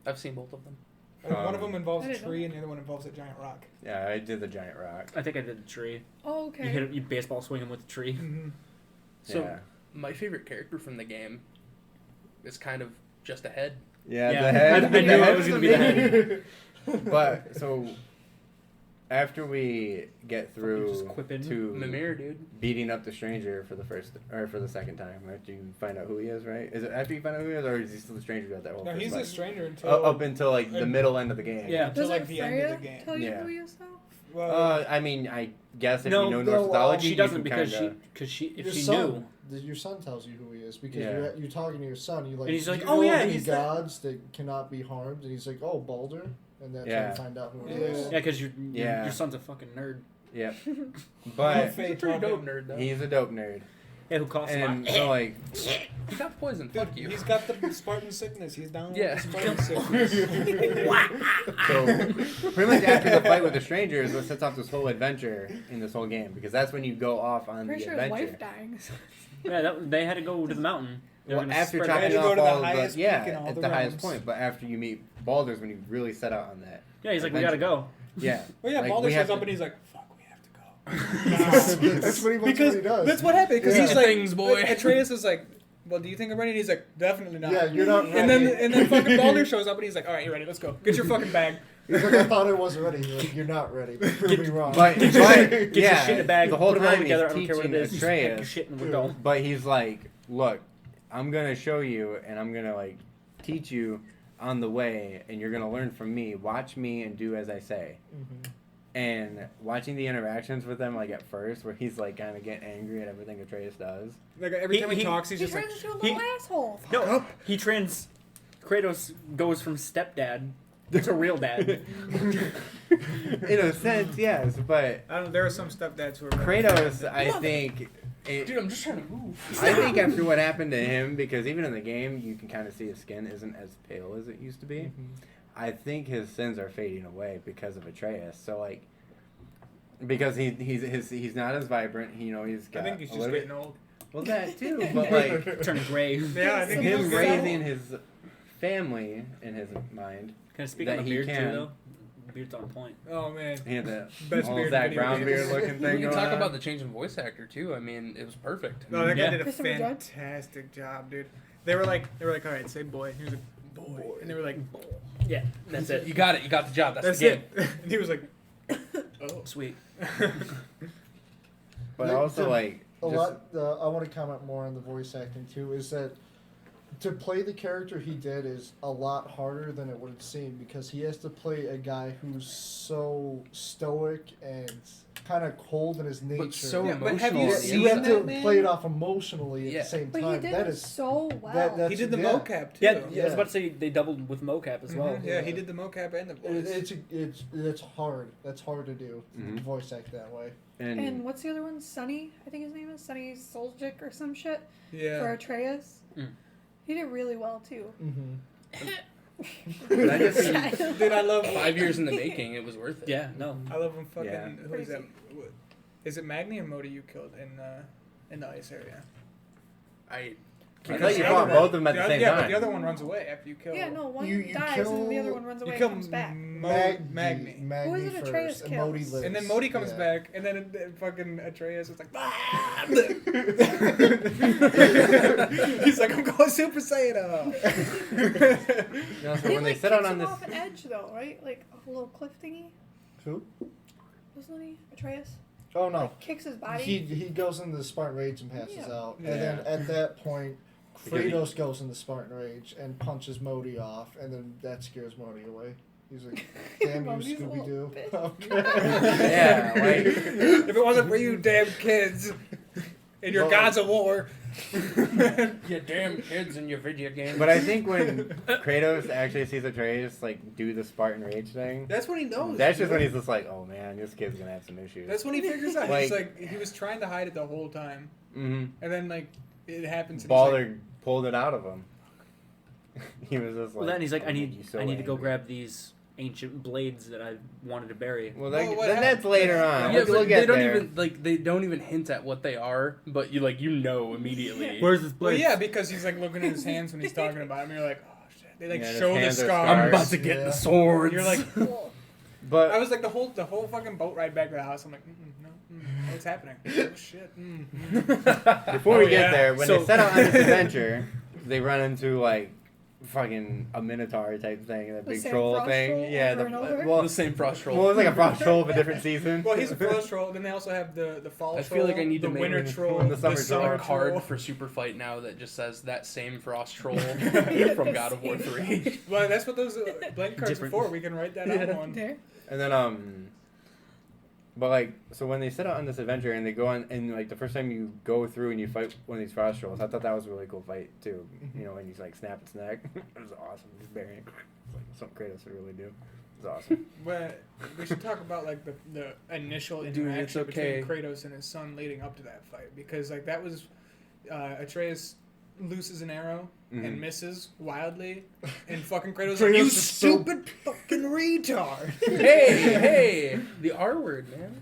I've seen both of them. One of them involves I a didn't know tree, that. and the other one involves a giant rock. Yeah, I did the giant rock. I think I did the tree. Oh, okay. You hit him, you baseball swing him with the tree. Mm-hmm. So yeah, my favorite character from the game is kind of just a head. yeah, Yeah, the head. I the knew head it was is gonna be the amazing. But so after we get through just quipping. to Mimir, dude. beating up the stranger for the second time, after you find out who he is, right? Is it after you find out who he is, or is he still the stranger throughout that whole No, first he's fight? a stranger until Up until like the middle end of the game. Yeah. until Doesn't like the end Freya of the game. tell you Yeah. who he is now? Well, I mean, I guess if No, you know no, Norse mythology, She you doesn't can because kinda, if Your she son, knew. your son tells you who he is because Yeah. you're talking to your son. You like, And he's "Do like, you "Oh, know yeah, any he's that-" gods that cannot be harmed," and he's like, "Oh, Baldur," and that's how Yeah. you find out who it Yeah. is. Yeah, because Yeah. your son's a fucking nerd. yeah. Well, But Faye He's a pretty taught dope him. nerd, though. he's a dope nerd. Yeah, who costs a And lot. so like, You got poison. Dude, Fuck you. he's got the Spartan sickness. He's down Yeah. with the Spartan sickness. so pretty much after the fight with the stranger is what sets off this whole adventure in this whole game, because that's when you go off on Pretty the sure his adventure. wife dying. Yeah, they had to go to the mountain. They were Well, gonna after spread They had chopping to go off to the all highest the yeah, peak in all at the the highest realms. point, but after you meet Baldur's when you really set out on that. Yeah, he's like, we gotta go. Yeah. Well, yeah, Like, Baldur we have shows up to- and he's like, "Fuck, we have to go." That's what he because does. that's what happened. Because Yeah. he's like, Things, boy. Atreus is like, "Well, do you think I'm ready?" And he's like, "Definitely not." Yeah, you're not And then ready. fucking Baldur shows up and he's like, "All right, you're ready. Let's go. Get your fucking bag." He's like, I thought I wasn't ready. He's like, you're not ready. Prove me wrong. But, Get but your yeah, shit in a bag, the whole put it all time together, I he's don't care what it teaching is. Pack your Atreus, shit and we're Yeah. going. but he's like, look, I'm gonna show you, and I'm gonna like teach you on the way, and you're gonna learn from me. Watch me and do as I say. Mhm. And watching the interactions with them, like at first, where he's like kind of getting angry at everything Atreus does. Like every time he He- talks, he's He just like, turns into a little asshole. No, Kratos goes from stepdad to real dad. In a sense, yes, but I don't. There are some stepdads who are Kratos, I think. Dude, I'm just trying to move. I think after what happened to him, because even in the game, you can kind of see his skin isn't as pale as it used to be. I think his sins are fading away because of Atreus. So like, because he's not as vibrant. He's I got. think he's a just little getting bit, old. well, that too, but like Turning gray. Yeah, I think Him him he's raising his family in his mind. Can I speak That on the he beard too, can. though? Beard's on point. Oh man. He had the Best whole beard in Zach video Brown games. beard looking We thing can going talk on. about the change in voice actor too. I mean, it was perfect. No, that guy Yeah. did a Christopher Judge? fantastic job, dude. They were like, all right, say boy. And he was like, boy. And they were like, Yeah, that's it. You got it. You got the job. That's, that's the game. it. And he was like, oh. Sweet. But Yeah, also to- like A just- lot. I want to comment more on the voice acting too. Is that to play the character he did is a lot harder than it would seem, because he has to play a guy who's so stoic and kind of cold in his nature. But so Yeah, but have emotional. you on the seen you have inside. to that man? play it off emotionally at Yeah. the same But time. he did That it is so well. that's- He did the yeah. mocap too. Yeah, I was Yeah. about to say they doubled with mocap as well. Mhm, yeah, he did the mocap and the voice. it's hard. That's hard to do. Mhm. Voice act that way. And what's the other one? Sunny, I think his name is Sunny Soljic or some shit for Yeah. Atreus. Mm. He did really well too. Mm-hmm. But I just think- Dude, I love 5 years in the making. It was worth it. Yeah, no. I love him fucking. Yeah. Who is that? Is it Magni or Modi you killed in the ice area? I I Because thought you the fought other both one- of them at the same yeah, time. but the other one runs away after you kill. Yeah, no, one You dies and then the other kill- one runs away You and kill comes back. Magni. Who is it Atreus first, and Modi kills? lives. And then Modi comes Yeah. back, and then fucking Atreus is like, "Ah!" he's like, I'm going Super Saiyan. No, so He when they like set out kicks on him this, off an edge though, right? Like a little cliff thingy. Who? Wasn't he Atreus? Oh no. Like, kicks his body. He goes into the Spartan Rage and passes Yeah. out, Yeah. and then at that point, Because he- Kratos goes into Spartan Rage and punches Modi off, and then that scares Modi away. He's like, "Damn you, Modi's a little Scooby Doo!" bitch. yeah, like If it wasn't for you damn kids and your Well- gods of war. you damn kids in your video games. But I think when Kratos actually sees Atreus like do the Spartan Rage thing, That's when he knows. that's just when he's just like, oh man, this kid's gonna have some issues. That's when he figures out. Like- He's like, he was trying to hide it the whole time. Mm-hmm. And then, like, it happens. And Baldur pulled it out of him. He was just like, Well, then he's like, "I'll I make need you so to go angry." grab these ancient blades that I wanted to bury. Well, Well, what then that's happened- later on. yeah, we'll, but we'll they get don't there. even they don't even hint at what they are, but you know immediately. Where's this Well, blade? yeah, because he's like looking at his hands when he's talking about him. You're like, oh shit. They like Yeah, his show the hands are scars. I'm about scars. to get Yeah. the swords. You're like, Cool. But I was like the whole fucking boat ride back to the house. I'm like, no, what's happening? Oh shit. before we Oh, get yeah. there, when So- they set out on this adventure, they run into like fucking a minotaur type thing, that The big same troll frost thing. troll Yeah, over and over? well, the same frost troll. well, it was like a frost troll of a different season. Well, he's a frost troll. Then they also have the fall I troll. feel like I need the to make winter the- troll, the summer troll. summer a card troll. for Super Fight now that just says that same frost troll from God of War 3. Well, that's what those blank cards Different. are for. We can write that on one. There. And then but like, so when they set out on this adventure and they go on, and like the first time you go through and you fight one of these frost trolls, I thought that was a really cool fight too. You know, when you like snap its neck, it was awesome. Just burying it. It's like something Kratos would really do. It's awesome. But we should talk about like the initial Dude, interaction it's okay. between Kratos and his son leading up to that fight, because like that was Atreus looses an arrow Mhm. and misses wildly, and fucking Kratos Kratos like, you is so- stupid fucking retard. Hey, the R word, man.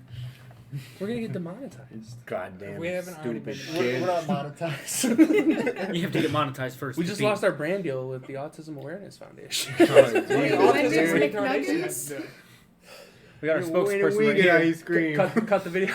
We're gonna get demonetized. Goddamn We haven't already stupid been- We're shit. not monetized. You have to get monetized first. We to just beat. lost our brand deal with the Autism Awareness Foundation. Oh, Autism dude. retardation McNuggets? is the- We got our Wait a spokesperson week right and here. ice cream. Cut the video.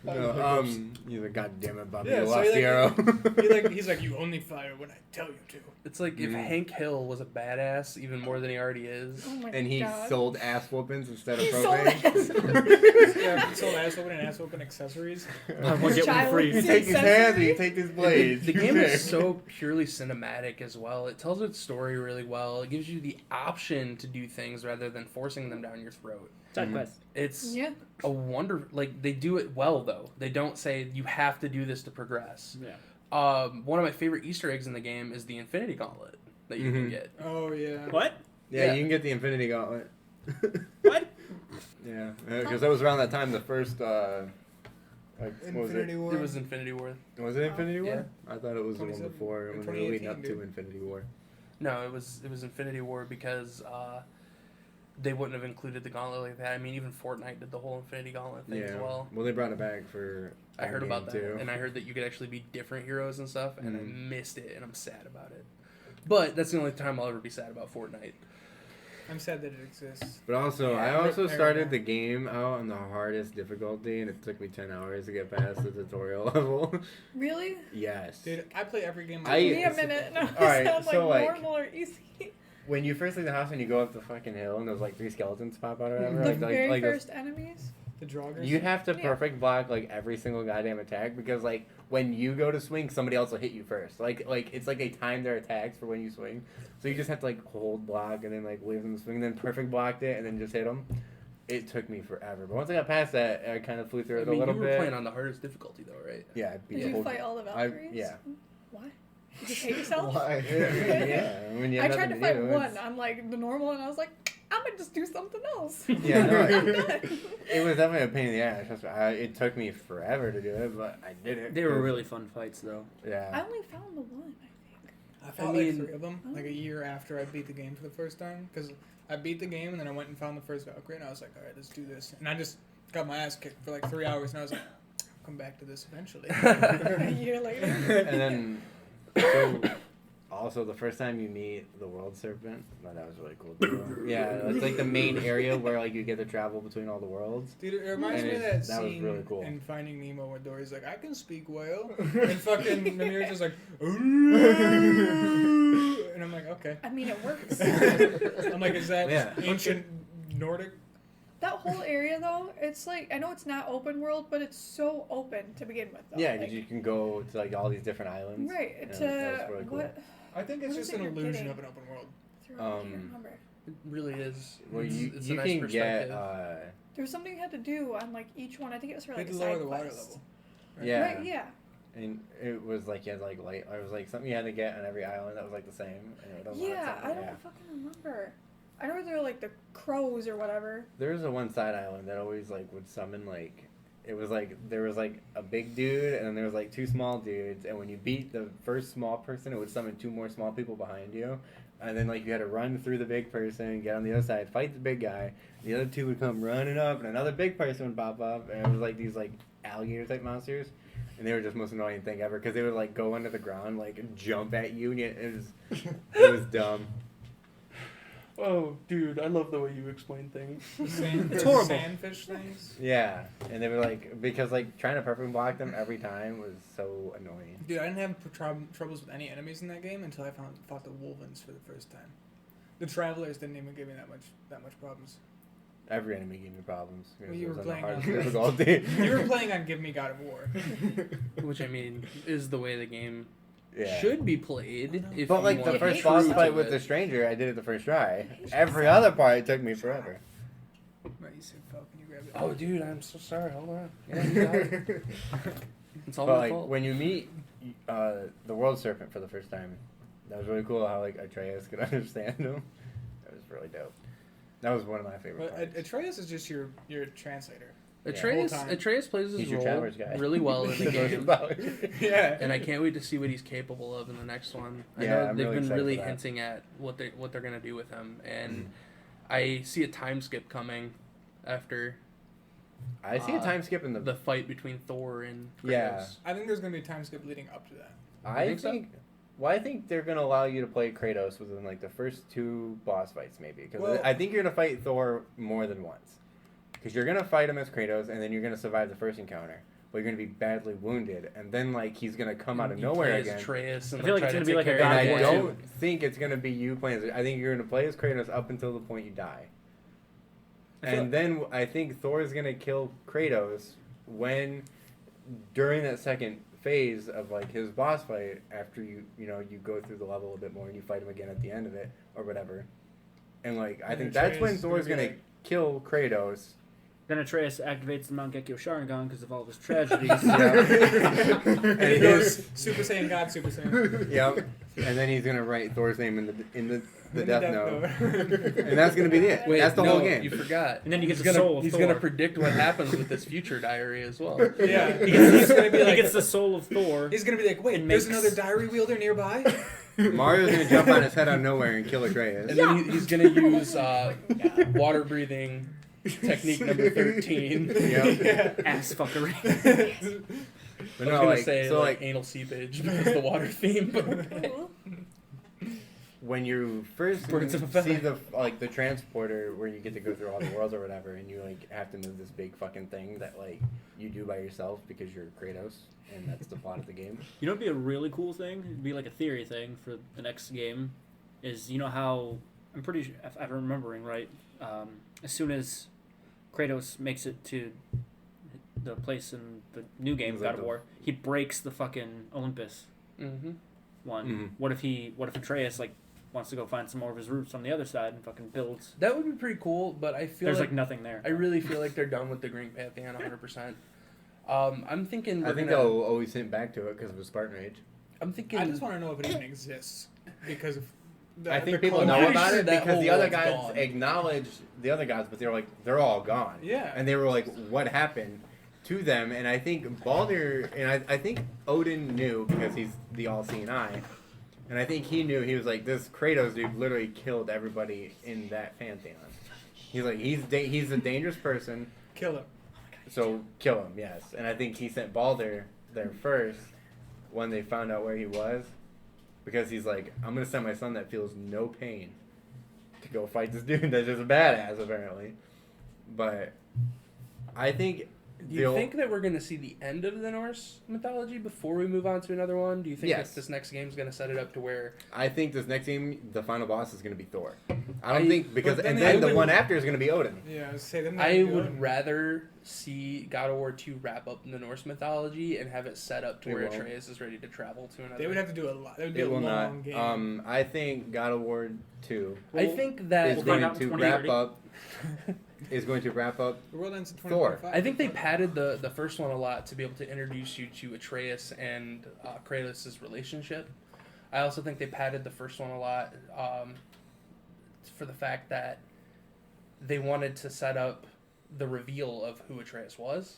No, he's like, God damn it, Bobby, Yeah, you so lost he, the arrow. he's like, you only fire when I tell you to. It's like if Mhm. Hank Hill was a badass even more than he already is. Oh my And he god. sold ass whoopings instead of He sold propane. Yeah, he sold ass whooping and ass whooping accessories. Buy one, get one Child. free. You take his hands and you take his blades. The game is so purely cinematic as well. It tells its story really well. It gives you the option to do things rather than forcing them down your throat. Side Mhm. quest. It's Yeah. a wonder. Like they do it well though. They don't say you have to do this to progress. Yeah. One of my favorite Easter eggs in the game is the Infinity Gauntlet that you can Mhm. get. Oh yeah. What? Yeah, Yeah. you can get the Infinity Gauntlet. What? Yeah, because that was around that time the first, like, what was Infinity it? War. It was Infinity War. Was it Infinity War? Yeah. I thought it was the one 27 before when they were 2018, leading up to dude. Infinity War. No, it was Infinity War because they wouldn't have included the gauntlet like that. I mean, even Fortnite did the whole Infinity Gauntlet thing Yeah. as well. Well, they brought it back for. I heard about that, too. and I heard that you could actually be different heroes and stuff, and I Mhm. missed it, and I'm sad about it. But that's the only time I'll ever be sad about Fortnite. I'm sad that it exists. But also, Yeah, I also rip started Aaron. the game out on the hardest difficulty, and it took me 10 hours to get past the tutorial level. Really? Yes. Dude, I play every game. I- Give me a minute. No, Alright, sound so, like like- normal or easy. When you first leave the house and you go up the fucking hill, and there's like 3 skeletons pop out or whatever, The like, very like those- first enemies. The Droggers. you have to Yeah. perfect block like every single goddamn attack because like when you go to swing, somebody else will hit you first. Like it's like they time their attacks for when you swing, so you just have to like hold block and then like wait for them to swing, and then perfect blocked it and then just hit them. It took me forever, but once I got past that, I kind of flew through I it mean, a little you were bit. playing on the hardest difficulty though, right? Yeah, I beat Did the you whole. fight all the Valkyries? yeah. Why? Did you hate yourself? Why? yeah, when you I have tried to nothing fight do, one it's- on like the normal, and I was like, I'm gonna just do something else. Yeah, no, I'm it, done. it was definitely a pain in the ass. Trust me. It took me forever to do it, but I did it. They were really fun fights, though. I Yeah. only found the one, I think. I fought mean- like 3 of them, like a year after I beat the game for the first time. Because I beat the game and then I went and found the first Valkyrie, and I was like, alright, let's do this. And I just got my ass kicked for like 3 hours, and I was like, I'll come back to this eventually. A year later. And then, so, also the first time you meet the World Serpent, that was really cool too. Yeah, it's like the main area where like you get to travel between all the worlds. Dude, it reminds And me of it- that that was scene really cool. in Finding Nemo where Dory's like, I can speak whale. And fucking Mimir's just like, and I'm like, okay. I mean, it works. I'm like, is that Yeah. ancient Nordic? That whole area, though, it's like, I know it's not open world, but it's so open to begin with, though. Yeah, like, because you can go to like all these different islands. Right. Yeah, It's that was really cool. what? I think it's What is just it an you're illusion getting? of an open world. I can't Um, remember. It really is. Well, It's- you it's you a nice can get perspective. There was something you had to do on like each one. I think it was for You like had a to lower side the water quest. level. Right? yeah, Right. Yeah. and it was like you had like light. It was like something you had to get on every island that was like the same. And it was Yeah. I don't yeah. fucking remember. I know there were like the crows or whatever. There was a one side island that always like would summon like it was like there was like a big dude and then there was like 2 small dudes, and when you beat the first small person it would summon 2 more small people behind you, and then like you had to run through the big person, get on the other side, fight the big guy, the other 2 would come running up and another big person would pop up, and it was like these like alligator type monsters, and they were just the most annoying thing ever because they would like go under the ground, like jump at you, and it was dumb. Oh, dude, I love the way you explain things. The sand, It's the horrible. Sandfish things. Yeah, and they were like because like trying to perfect block them every time was so annoying. Dude, I didn't have troubles with any enemies in that game until I fought the Wolvens for the first time. The Travelers didn't even give me that much problems. Every enemy gave me problems. because Well, you it were was on the playing hardest on- difficulty. You were playing on Give Me God of War. Which I mean is the way the game Yeah. should be played. If But you like the want to first be boss true fight to with it. the stranger, I did it the first try. Every other part it took me forever. Right, you said Falcon, you grabbed it. Oh, dude, I'm so sorry. Hold on. Yeah, you got it. It's all But my like fault. when you meet the World Serpent for the first time, that was really cool. How like Atreus could understand him. That was really dope. That was one of my favorite But parts. Atreus is just your translator. Atreus, Whole time. Atreus plays his He's your role Travelers guy. really well in the game, Yeah. and I can't wait to see what he's capable of in the next one. I Yeah, know I'm they've really been excited really for that. hinting at what they're gonna do with him, and I see a time skip coming after I see a time skip in the fight between Thor and Kratos. Yeah. I think there's gonna be a time skip leading up to that. I think so? think. Well, I think they're gonna allow you to play Kratos within like the first 2 boss fights, maybe. Because Well- I think you're gonna fight Thor more than once. Because you're gonna fight him as Kratos, and then you're gonna survive the first encounter, but you're gonna be badly wounded, and then like he's gonna come out of You nowhere play as again. Atreus and I feel like try it's to gonna be take like a care And of I God it. of War don't think it's gonna be you playing as. I think you're gonna play as Kratos up until the point you die. I feel And then I think Thor is gonna kill Kratos when, during that second phase of like his boss fight, after you go through the level a bit more and you fight him again at the end of it or whatever. And like I And think that's when Atreus is Thor's gonna be gonna like- kill Kratos. Then Atreus activates the Mount Gekyo Sharingan because of all of his tragedies. And he And goes his- Super Saiyan God, Super Saiyan. Yep. And then he's gonna write Thor's name in the In Death Note. Note. And that's gonna be it. Wait, That's the no, whole game. You forgot. And then you get he's the gonna, soul of He's Thor. gonna predict what happens with this future diary as well. Yeah. He's gonna be he like, gets the soul of Thor. he's gonna be like, wait, It there's makes- another diary wielder nearby. Mario's gonna jump on his head out of nowhere and kill Atreus. And then he's gonna use water breathing technique number 13. Yep. Ass fuckery. But I was no, gonna like, say so like like anal seepage because of the water theme, but when you first Birds of a see feather. the transporter where you get to go through all the worlds or whatever, and you like have to move this big fucking thing that like you do by yourself because you're Kratos, and that's the plot of the game. You know what'd be a really cool thing? It'd be like a theory thing for the next game. Is you know how I'm pretty sure if I'm remembering right. As soon as Kratos makes it to the place in the new game, He's God like of the- War, he breaks the fucking Olympus one. Mhm. What if Atreus like wants to go find some more of his roots on the other side and fucking builds? that would be pretty cool. But I feel There's like like nothing there. I really feel like they're done with the Green Pantheon 100%. I'm thinking I think they'll always hint back to it because of the Spartan Age. I'm thinking. I just want to know if it even exists because of. I think the people clone know pretty about sure it that because whole the other world's guys gone. acknowledge the other gods, but they're all gone. Yeah. And they were like, what happened to them? And I think Baldur, and I think Odin knew because he's the all-seeing eye. And I think he knew, he was like, this Kratos dude literally killed everybody in that pantheon. He's like, he's a dangerous person, Kill him. so kill him, yes. And I think he sent Baldur there first when they found out where he was. Because he's like, I'm going to send my son that feels no pain to go fight this dude that's just a badass, apparently. But I think Do you think that we're going to see the end of the Norse mythology before we move on to another one? Do you think Yes. that this next game is going to set it up to where... I think this next game, the final boss is going to be Thor. I don't I- think because but then and they then the would- one after is going to be Odin. Yeah, I was say them. I would rather see God of War 2 wrap up the Norse mythology and have it set up to It where won't. Atreus is ready to travel to another... They would have to do a lot. It would be It a will long not. game. I think God of War 2 I think that... is we'll going find out to in wrap 2030. up. Is going to wrap up. the world ends in Thor. 2025. I think they padded the first one a lot to be able to introduce you to Atreus and Kratos' relationship. I also think they padded the first one a lot for the fact that they wanted to set up the reveal of who Atreus was.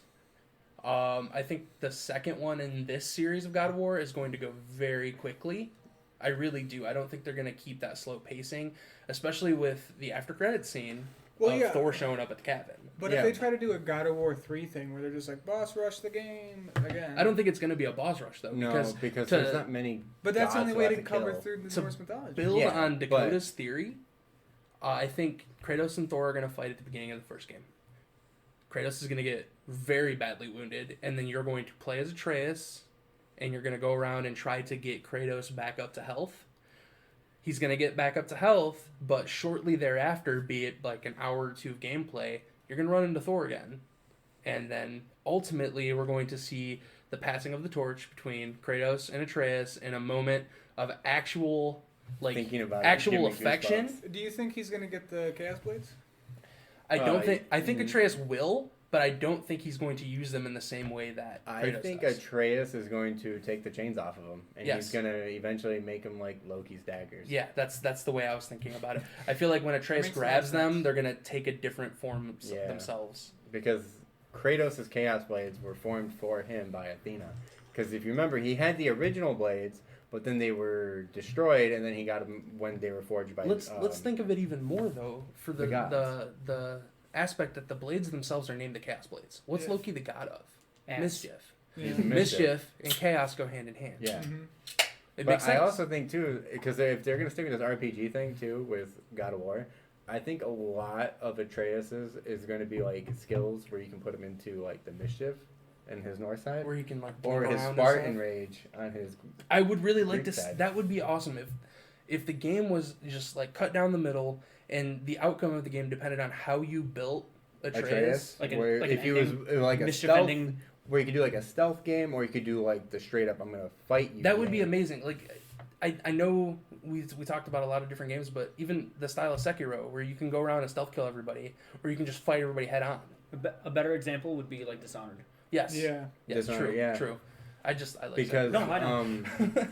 I think the second one in this series of God of War is going to go very quickly. I really do. I don't think they're going to keep that slow pacing, especially with the after credits scene Well, of yeah. Thor showing up at the cabin. But Yeah. if they try to do a God of War 3 thing where they're just like, boss rush the game again. I don't think it's going to be a boss rush though, No, because to there's not many. But that's the gods only way left to cover kill. through the To Norse mythology. build Yeah, on but- Dakota's theory. I think Kratos and Thor are going to fight at the beginning of the first game. Kratos is going to get very badly wounded, and then you're going to play as Atreus, and you're going to go around and try to get Kratos back up to health. He's going to get back up to health, but shortly thereafter, be it like an hour or two of gameplay, you're going to run into Thor again. And then ultimately, we're going to see the passing of the torch between Kratos and Atreus in a moment of actual, like, Thinking about it, actual give me affection. goosebumps. Do you think he's going to get the Chaos Blades? I don't think. I think mm. Atreus will, but I don't think he's going to use them in the same way that I Kratos think does. Atreus is going to take the chains off of him, and Yes. he's going to eventually make him like Loki's daggers. Yeah, that's the way I was thinking about it. I feel like when Atreus makes a lot grabs of them, sense. they're gonna take a different form Yeah. themselves. Because Kratos' Chaos Blades were formed for him by Athena. Because if you remember, he had the original blades, but then they were destroyed, and then he got them when they were forged by. Let's think of it even more though for the gods. the aspect that the blades themselves are named the Chaos Blades. What's Yeah. Loki the god of? Ass. Mischief. Yeah. Mischief and chaos go hand in hand. Yeah. Mhm. It But makes sense. I also think too, because if they're gonna stick with this RPG thing too with God of War, I think a lot of Atreus's is going to be like skills where you can put him into like the mischief and his north side, where he can like or blow his around and Spartan stuff. rage on his. I would really like Greek to. side. That would be awesome if the game was just like cut down the middle and the outcome of the game depended on how you built Atreus. Like an- where like if an he was ending, like a mischief stealth, ending. where you could do like a stealth game, or you could do like the straight up I'm gonna fight you. That would be game. amazing. Like, I know we talked about a lot of different games, but even the style of Sekiro, where you can go around and stealth kill everybody, or you can just fight everybody head on. A better example would be like Dishonored. Yes. Yeah. Yes. Dishonored, True. yeah. True. I like because No, I know. Sekiro.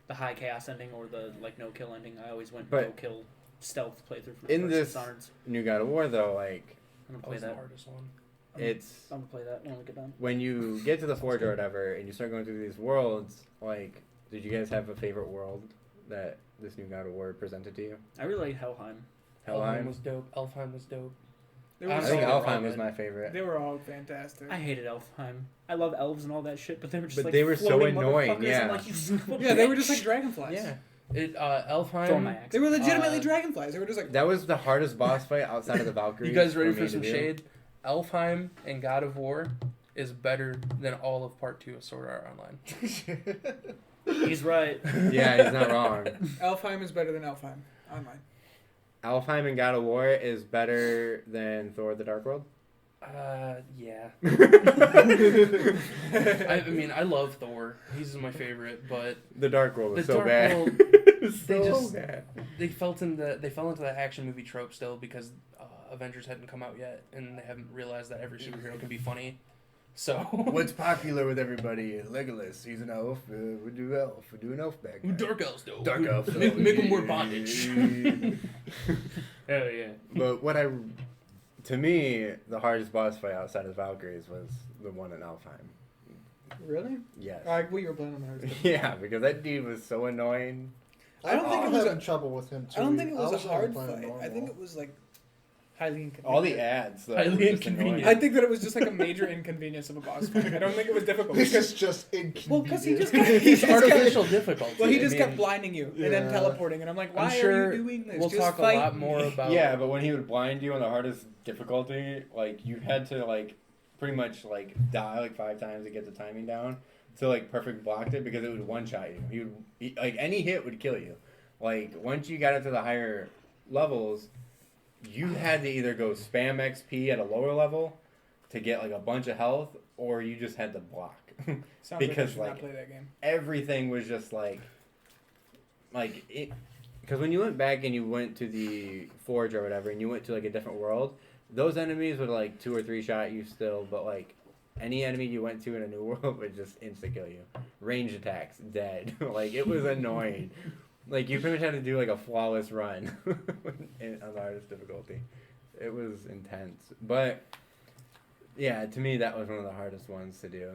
The high chaos ending or the like no kill ending. I always went But- no kill stealth playthrough for in versus this Dishonored's. new God of War though, like I'm gonna That play was the that. hardest one. it's I'm gonna play that when we get done. when you get to the forge or whatever, and you start going through these worlds. Like, did you guys have a favorite world that this new God of War presented to you? I really like Helheim. Elfheim Helheim. was dope. Elfheim was dope. They I were, I was think all Alfheim good. was my favorite. they were all fantastic. I hated Elfheim. I love elves and all that shit, but they were just But like they were so floating annoying, motherfuckers. yeah. I'm like, you son of a Yeah, they were just bitch. like dragonflies. Yeah. It Elfheim. Throw my axe. They were legitimately Uh, dragonflies. They were just like. That was the hardest boss fight outside of the Valkyries. You guys ready me for to some do. shade? Elfheim and God of War is better than all of Part 2 of Sword Art Online. He's right. Yeah, he's not wrong. Elfheim is better than Elfheim online. Alfheim and God of War is better than Thor: The Dark World. Yeah. I mean, I love Thor. He's my favorite, but The Dark World was The so Dark bad. World, It was they so just- bad. they fell into that action movie trope still because Avengers hadn't come out yet, and they haven't realized that every superhero can be funny. So What's popular with everybody? Legolas. He's an elf. We do elf. We do an elf back. Dark elves though. Dark elf. Make them wear bondage. Hell yeah. But to me, the hardest boss fight outside of Valkyries was the one in Alfheim. Really? Yes. We were playing on the hardest. Yeah, because that dude was so annoying. I don't think I'm it was having a- trouble with him too. I don't think it was a only hard playing fight. I normal. think it was like highly inconvenient. All the ads. Though, Highly were just inconvenient. annoying. I think that it was just like a major inconvenience of a boss fight. I don't think it was difficult. This Because, is just inconvenient. well, because he just It's artificial difficulty. Well, he I just mean, kept blinding you and then Yeah. teleporting, and I'm like, why I'm sure are you doing this? we'll Just talk fight a lot me. more about. Yeah, but when he would blind you on the hardest difficulty, like you had to like pretty much like die like 5 times to get the timing down to like perfect blocked it because it would one shot you. Like any hit would kill you. Like once you got into the higher levels, you had to either go spam XP at a lower level to get like a bunch of health, or you just had to block. Sounds because, like I should like, not play that game. Everything was just like it. Because when you went back and you went to the forge or whatever, and you went to like a different world, those enemies would like 2 or 3 shot you still, but like any enemy you went to in a new world would just insta kill you. Range attacks, dead. Like it was annoying. Like you pretty much had to do like a flawless run on the hardest difficulty. It was intense, but yeah, to me that was one of the hardest ones to do.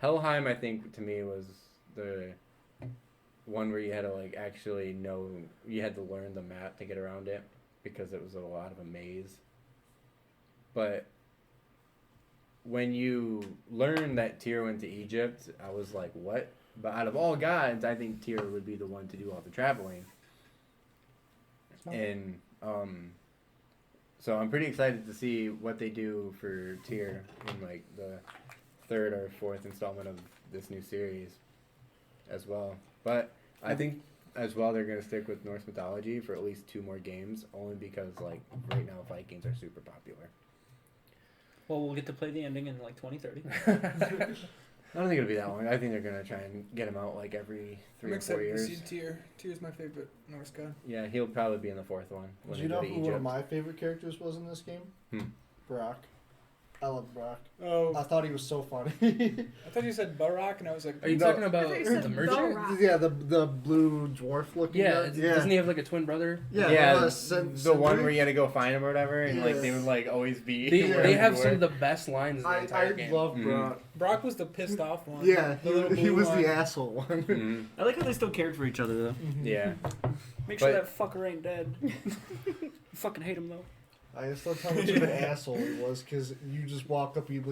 Helheim, I think, to me was the one where you had to like actually know, you had to learn the map to get around it because it was a lot of a maze. But when you learn that Tyr went to Egypt, I was like, what? But out of all gods, I think Tyr would be the one to do all the traveling. And so I'm pretty excited to see what they do for Tyr in like the 3rd or 4th installment of this new series as well. But I think as well they're going to stick with Norse mythology for at least 2 more games, only because like right now Vikings are super popular. Well, we'll get to play the ending in like 2030. I don't think it'll be that long. I think they're going to try and get him out like every 3 I'm or 4 excited to years. see Tyr. Tyr's my favorite Norse god. Yeah, he'll probably be in the 4th one when Do you they know go to who one of Egypt. my favorite characters was in this game? Hmm. Brock. I love Brock. Oh, I thought he was so funny. I thought you said Barack, and I was like, Are you No. talking about I thought you said the the merchant? Rock. Yeah, the blue dwarf looking Yeah, guy. it's- doesn't he have like a twin brother? Yeah, the one where you had to go find him or whatever, and like they Yeah. would like always be. They, Yeah. they have some of the best lines in the I entire game. love Mhm. Brock. Brock was the pissed off one. Yeah, The little he blue was one. the asshole one. Mhm. I like how they still cared for each other though. Yeah. Make sure But- that fucker ain't dead. Fucking hate him though. I just loved how much of an asshole he was because you just walk up, you'd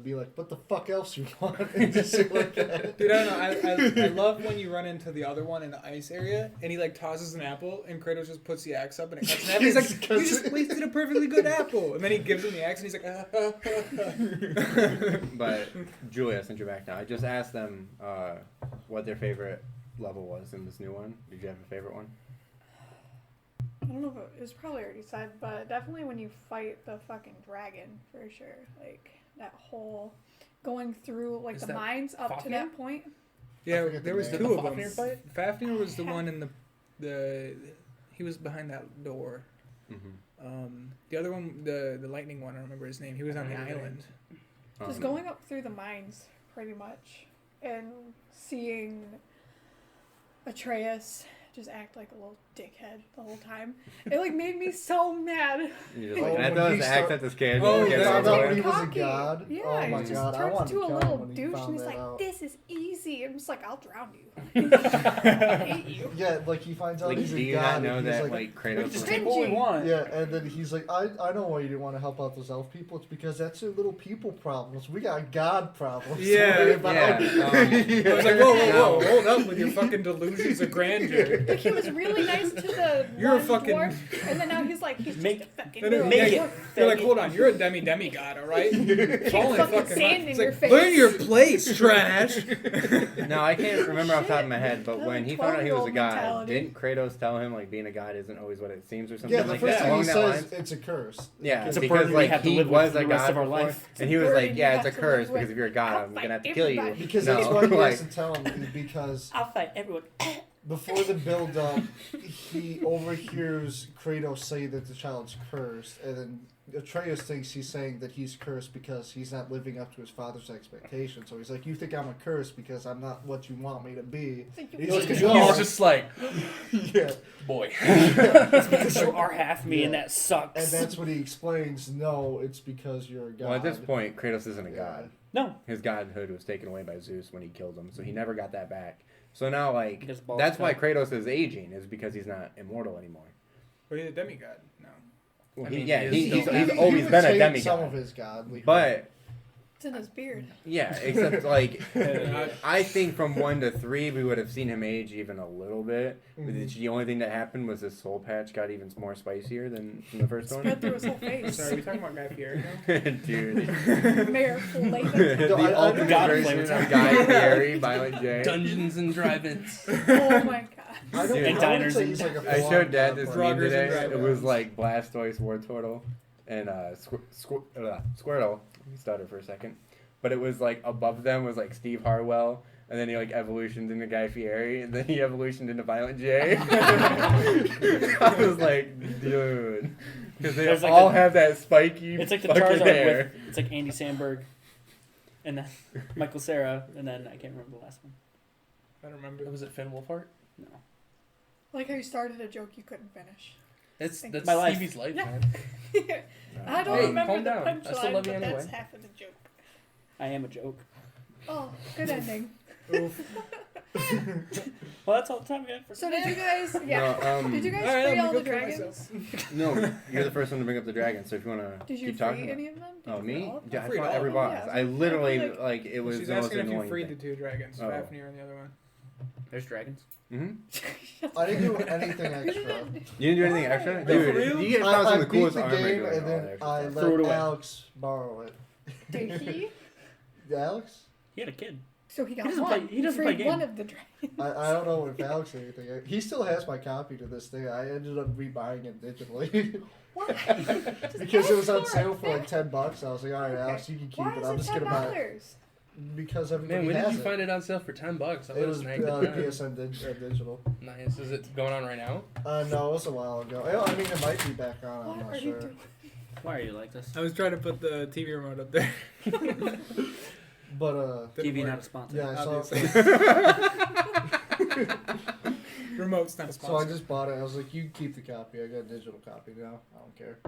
be like, "What the fuck else you want?" And just sit like that. Dude, I don't know. I love when you run into the other one in the ice area, and he like tosses an apple, and Kratos just puts the axe up, and it cuts an apple. He's like, "You just wasted a perfectly good apple," and then he gives him the axe, and he's like, But Julia, since you're back now, I just asked them what their favorite level was in this new one. Did you have a favorite one? I don't know if it was probably already said, but definitely when you fight the fucking dragon for sure. Like that whole going through like Is the that mines up to Fafnir? that point. "Yeah, forget there the was name. two The of them." Fafnir fight? Fafnir was the one in the he was behind that door. Mm-hmm. The other one, the lightning one, I don't remember his name. He was on the island. Just going up through the mines pretty much and seeing Atreus just act like a little dickhead the whole time. It like made me so mad. You're just Oh, like, and I when thought it he was the start- act that this kid. Oh, gets yeah. on Found the out way. when he was a Cocky. god. Yeah, Oh my he just god, I turns wanted to into a kill him little when he douche found and he's that like, out. "This is easy." I'm just like, "I'll drown you." I hate you. Yeah, like he finds out Like, he's do a you god. not and know he's that like, like Kratos? Just was- take what we Cringy. want. yeah, and then he's like, I know why you didn't want to help out those elf people. It's because that's their little people problems. We got god problems. to Yeah, worry about." yeah, I was like, "Whoa, whoa, whoa! Hold up with your fucking delusions of grandeur." Like he was really nice to the You're a one fucking- dwarf, and then now he's like, he's Make- just a fucking No, no, little Make yeah, it. You're like, "Hold on, you're a demigod, all right?" Falling fucking sand in it's your like, face. learn your place, trash. No, I can't remember off the top of my head, but Shit. when he found out he was a 12-year-old god, mentality. didn't Kratos tell him like being a god isn't always what it seems or something Yeah, the like first that? thing he Along that says, lines? it's a curse. Yeah, It's a because burden we like have to he live with was for a the rest god of our before, life. and he was burden like, you "Yeah, it's have a to curse live with. because if you're a god, I'll I'm fight gonna have to kill you." everybody. Because No, that's why he like, has to tell him, because I'll fight everyone. before the build up, he overhears Kratos say that the child's cursed, and then Atreus thinks he's saying that he's cursed because he's not living up to his father's expectations. So he's like, "You think I'm a curse because I'm not what you want me to be?" Think you He's want like, to "No." He's just like, Yeah, boy. It's because you are half me and Yeah. that sucks. and that's what he explains. No, it's because you're a god. Well, at this point, Kratos isn't a Yeah. god. No. His godhood was taken away by Zeus when he killed him, so he never got that back. So now, like, His balls that's why cut. Kratos is aging, is because he's not immortal anymore. Or he's a demigod. No. Well, I he, mean, yeah, he is he's still- he's He always would been a take demigod. Some of his godly, But It's in his beard. yeah, except like Uh, I think from 1 to 3 we would have seen him age even a little bit. Mhm. The only thing that happened was his soul patch got even more spicier than in the first Spread one. through his whole I'm face. sorry, are we talking about Guy Fieri now? Dude, Mayor Flavor. No, the I- ultimate God version flavors. of Guy Fieri, Violent J. Dungeons and Drive-ins. Oh my god. I don't. Dude. I And wouldn't diners say and- he's like a I full-on showed Dad god this player. meme Vloggers and today. It drive-ins. was like Blastoise, War Turtle, and Squirtle. Let me stutter for a second. But it was like above them was like Steve Harwell, and then he like evolutioned into Guy Fieri, and then he evolutioned into Violent J. I was like, dude, because they There's like all the- have that spiky It's like the fucking Charizard hair. with, it's like Andy Samberg, and then Michael Cera, and then I can't remember the last one. I don't remember. Was it Finn Wolfhard? No. Like how you started a joke you couldn't finish. That's My life. Stevie's life, Yeah. man. I don't Hey, remember calm the down. I still punchline, love but you that's anyway. half of the joke. I am a joke. Oh, good ending. Oof. Well, that's all the time we had for So did you guys? Yeah. No, Did you guys All right, free I'm all gonna the go kill dragons? no, you're the first one to bring up the dragon. So if you wanna Did you keep free talking, any of them? Did oh you free me? all of them? Yeah, I freed fought all every of them, boss. yeah. I literally Like- like it was She's the most asking if you annoying freed thing. the two dragons, Oh. Fafnir and the other one. There's dragons. Mm-hmm. I didn't do anything extra. You didn't do anything extra, Why? dude. For real? You get found some I of the beat coolest the armor game doing and all then that extra I stuff. let Threw it away. Alex borrow it. Did he? Alex? He had a kid. So he got doesn't one. play- he doesn't play freed one game. of the dragons. I don't know if Alex did anything. He still has my copy to this day. I ended up rebuying it digitally. What? Because it was on Just sale ask for like $10. I was like, alright, Alex, you can keep Why it. is I'm it just gonna buy it. $10? Because everybody Man, when has did you it. find it on sale for $10? I It would was have snagged it. down. PSN digital. Nice. Is it going on right now? No, it was a while ago. I mean, it might be back on. I'm What not are you sure. doing? Why are you like this? I was trying to put the TV remote up there. But Didn't TV work. not a sponsor. yeah, I saw. Obviously. Remote's not a So I sponsor. just bought it. I was like, you keep the copy. I got a digital copy now. I don't care.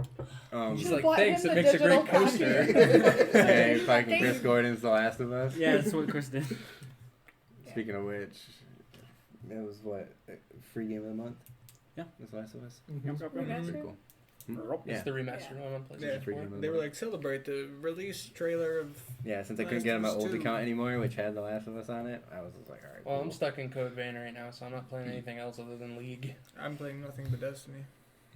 He's Should've like, bought thanks, him it the makes a great digital coaster. copy. Hey, fucking Thank Chris you. Gordon's The Last of Us. Yeah, that's what Chris did. Speaking of which, that was what, free game of the month? Yeah. That's The Last of Us. Remastered? Pretty cool. It's Yeah. the remastered one on Yeah. PlayStation Free 4. game of the They were month. like, celebrate the release trailer of. Yeah, since I couldn't Last get on my of Us old 2. account anymore, which had The Last of Us on it, I was just like, alright. Well, I'm cool. stuck in Code Vein right now, so I'm not playing anything else other than League. I'm playing nothing but Destiny.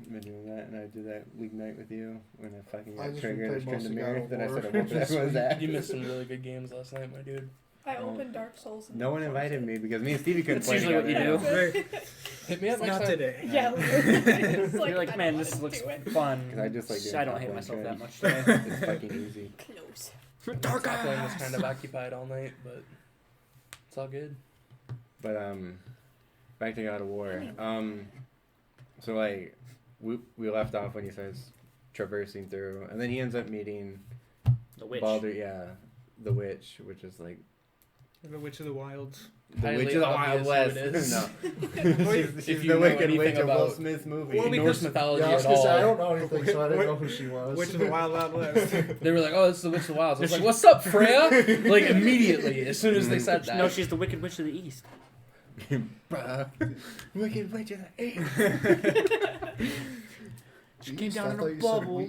Been doing that, and I did that league night with you when I fucking I got just triggered replayed and turned most the of mirror. God of Then I War. started whooping everyone's ass. You missed some really good games last night, my dude. I opened Dark Souls. No one invited me because me and Stevie couldn't That's play usually what together. you do. Very, Hit me up next not time. today. Yeah, it's You're I like, don't man, wanna this looks do it. fun. 'Cause I just like doing I don't top hate lane myself trade. that much today. It's fucking easy. Close. Top lane was kind of occupied all night, but it's all good. But back to God of War. So like we left off when he starts traversing through, and then he ends up meeting The witch. Baldur. Yeah, the witch, which is like The Witch of the Wilds. the Highly witch of the obvious Wild who West. it is. No, If she's you the know Wicked anything Witch of Will about Smith's movie. Well, Norse because- mythology Yeah, I was at gonna say I all. don't know anything, so I didn't know who she was. Witch of the Wild Wild West. They were like, "Oh, this is the Witch of the Wilds." I was like, "What's up, Freya?" Like immediately, as soon as they said that. No, she's the Wicked Witch of the East. Bruh. Wicked Witch of the East. She came Jeez, down I in thought a you said bubble.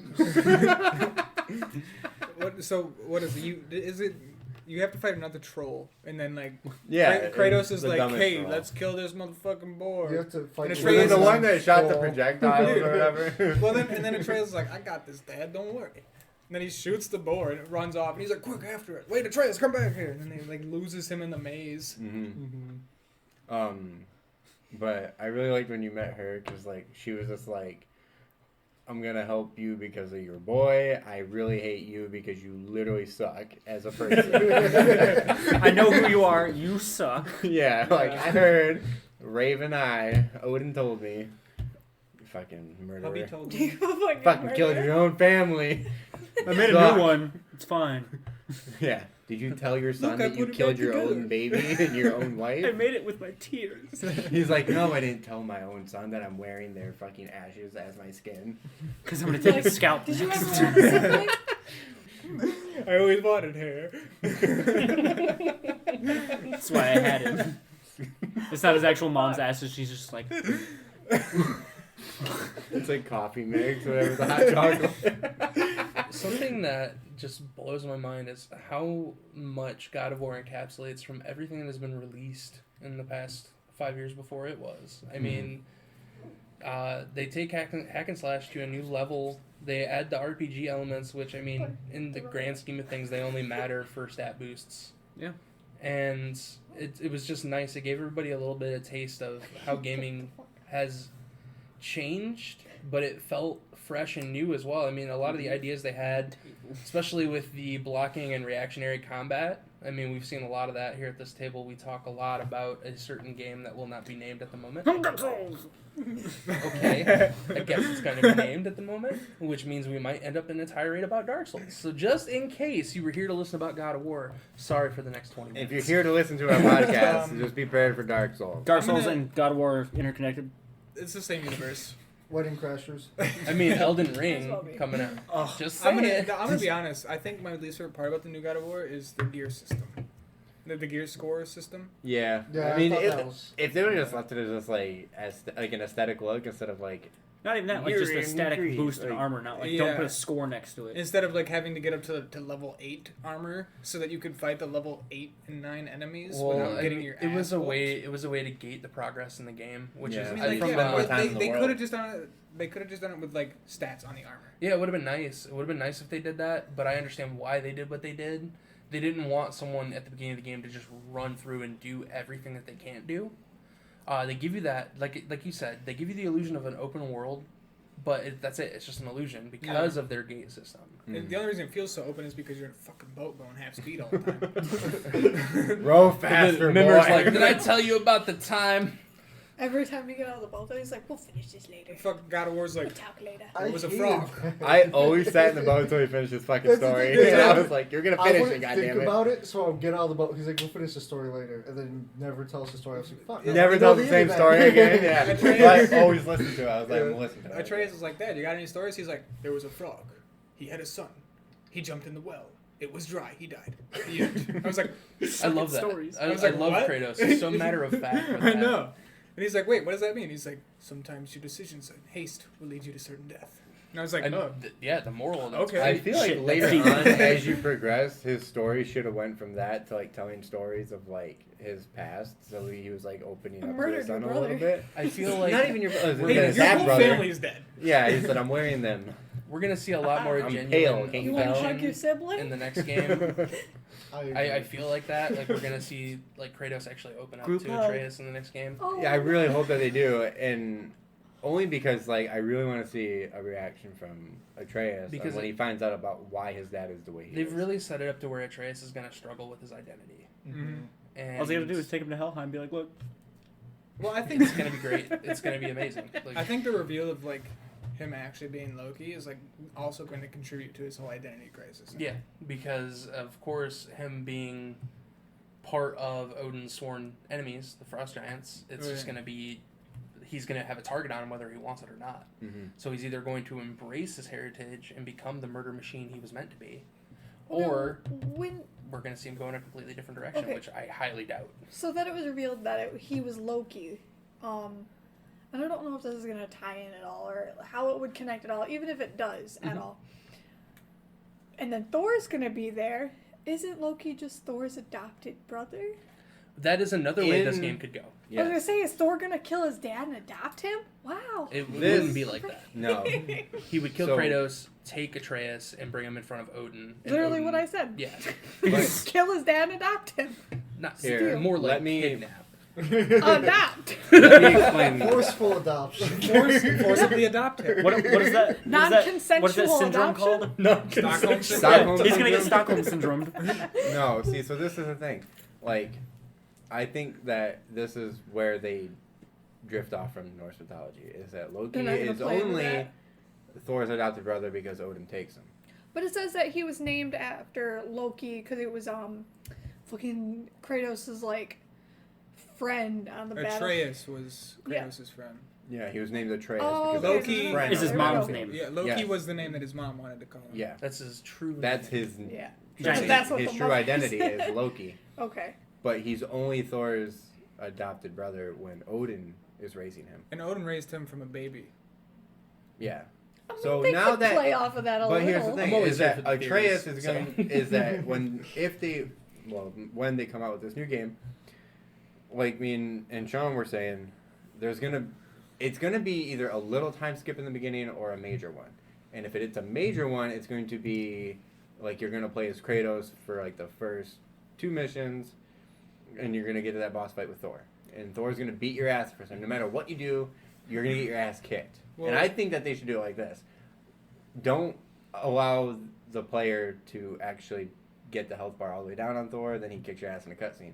What is it? Is it? You have to fight another troll, and then like Yeah, Kratos is the like, dumbest "Hey, troll. let's kill this motherfucker boar." You have to fight. And Was Atreus it the is one that shot the troll. projectiles or whatever? Well, and then Atreus is like, "I got this, Dad. Don't worry." And then he shoots the boar and it runs off, and he's like, "Quick after it! Wait, Atreus, come back here!" And then he like loses him in the maze. But I really liked when you met her because like she was just like, I'm gonna help you because of your boy. I really hate you because you literally suck as a person. I know who you are. You suck. Yeah, like I heard Raven Eye. Odin told me. You fucking Hubby murderer. told You me. Fucking killed your own family. I made a Suck. new one. It's fine. Yeah. Did you tell your son Look, I that you put it killed back your together. own baby and your own wife? I made it with my tears. He's like, no, I didn't tell my own son that I'm wearing their fucking ashes as my skin. Because I'm gonna take his scalp. Did you ever have a sibling? I always wanted hair. That's why I had him. It's not his actual mom's ashes. She's just like, It's like coffee mix, whatever, the hot chocolate. Something that just blows my mind is how much God of War encapsulates from everything that has been released in the past 5 years before it was. I mean, they take hack and slash to a new level. They add the RPG elements, which, I mean, in the grand scheme of things, they only matter for stat boosts. Yeah. And it was just nice. It gave everybody a little bit of taste of how gaming has changed, but it felt fresh and new as well. I mean, a lot of the ideas they had, especially with the blocking and reactionary combat, I mean, we've seen a lot of that here at this table. We talk a lot about a certain game that will not be named at the moment. Okay, I guess it's going to be named at the moment, which means we might end up in a tirade about Dark Souls. So just in case you were here to listen about God of War, sorry for the next 20 minutes. If you're here to listen to our podcast, just be prepared for Dark Souls. Dark I'm Souls gonna- and God of War are interconnected. It's the same universe. Wedding Crashers. I mean, Elden Ring well be. coming out. Oh, Just I'm saying. gonna be honest. I think my least favorite part about the new God of War is the gear system, the gear score system. Yeah. Yeah, I mean, thought that was. if they would have just left it as just like an aesthetic look instead of like, Not even that, like You're just a static increased, boost in like- armor, not like Yeah. don't put a score next to it. Instead of like having to get up to level 8 armor so that you could fight the level 8 and 9 enemies without getting your it was ass a way. whooped. It was a way to gate the progress in the game, which Yeah. is I mean, I like, from yeah, the more but times in the they world. could have just done it. They could have just done it with like stats on the armor. Yeah, it would have been nice. It would have been nice if they did that, but I understand why they did what they did. They didn't want someone at the beginning of the game to just run through and do everything that they can't do. They give you that, like you said, they give you the illusion of an open world, but that's it. It's just an illusion because of their gate system. And the only reason it feels so open is because you're in a fucking boat going half speed all the time. row faster, Member's boy. like, did I tell you about the time Every time you get out of the boat, he's like, "We'll finish this later. Fuck, God of War's We'll like, talk later." it was a hate frog. I always sat in the boat until he finished his fucking That's the story. thing, And yeah. I was like, "You're gonna I finish wouldn't it, think goddammit." about it, so I'll get out of the boat. He's like, "We'll finish the story later," and then never tells the story. I was like, "Fuck." Never I tell know the same internet. story again. Yeah, Atreus- but I always listen to it. I was like, I'm listening to it. Atreus was like, Dad, you got any stories? He's like, there was a frog. He had a son. He jumped in the well. It was dry. He died. The end. I was like, I love that. Stories. I, I was I like, love what? Kratos. He's so matter of fact. With I that. know. And he's like, wait, what does that mean? He's like, sometimes your decisions in haste will lead you to certain death. And I was like, And oh. yeah, the moral. Of that's Okay. I great. feel like Shit, later that's on, deep. as you progress, his story should have went from that to like telling stories of like his past. So he was like opening I up to murdered his son your a little brother. bit. I feel like Not even your brother. We're Hey, his your half whole brother. family is dead. Yeah, he said, "I'm wearing them." we're gonna see a lot more I'm genuine pale, can't You you want to tell? hug your sibling? in the next game. I I feel like that. Like we're gonna see like Kratos actually open up Group to hug. Atreus in the next game. Oh, Yeah, I really hope that they do, and only because like I really want to see a reaction from Atreus Because when he finds out about why his dad is the way he They've is. really set it up to where Atreus is gonna struggle with his identity. Mhm. And All they gotta do is take him to Helheim and be like, look, Well, I think it's gonna be great. It's gonna be amazing. Like, I think the reveal of like him actually being Loki is like also going to contribute to his whole identity crisis. yeah, because of course him being part of Odin's sworn enemies, the Frost Giants, it's just Right. gonna be he's gonna have a target on him whether he wants it or not. Mhm. So he's either going to embrace his heritage and become the murder machine he was meant to be, Okay, or when we're going to see him go in a completely different direction, Okay. which I highly doubt. so that it was revealed that he was Loki, and I don't know if this is gonna tie in at all or how it would connect at all, even if it does at Mhm. all. And then Thor's gonna be there. Isn't Loki just Thor's adopted brother? That is another way this In- game could go. I was gonna Yes. say, is Thor gonna kill his dad and adopt him? Wow. It This- wouldn't be like that. No. He would kill So- Kratos, take Atreus, and bring him in front of Odin. and Literally Odin- what I said. Yeah. But- Kill his dad and adopt him. Not Here, more like let me- kidnap. Adopt. Let me explain. Forceful adoption. Forcibly adopt him. what is that? What is that Non-consensual syndrome adoption? called? No. Stockholm Stockholm Yeah, he's gonna get syndrome? Stockholm syndrome. No, see, so this is the thing. Like, I think that this is where they drift off from Norse mythology. Is that Loki They're not gonna is play into only that. Thor's adopted brother because Odin takes him. But it says that he was named after Loki because it was fucking Kratos' like friend on the battle. Atreus was Yeah. Kratos' friend. Yeah, he was named Atreus Oh, because okay. of his Loki friend. is his on mom's the name. Yeah, Loki Yes. was the name that his mom wanted to call him. Yeah, That's his true. that's his. Yeah. Giant. That's what his the true mother identity said. is Loki, Okay. but he's only Thor's adopted brother when Odin is raising him. And Odin raised him from a baby. Yeah. I mean, So they now could that- play off of that a But little. here's the thing: I'm always is here that for the Atreus theories, is going so. is that when they come out with this new game, like me and Sean were saying, it's gonna be either a little time skip in the beginning or a major one. And if it's a major one, it's going to be like you're gonna play as Kratos for like the first 2 missions, and you're gonna get to that boss fight with Thor. And Thor's gonna beat your ass for some. No matter what you do, you're gonna get your ass kicked. Well- And I think that they should do it like this. Don't allow the player to actually get the health bar all the way down on Thor, then he kicks your ass in a cutscene.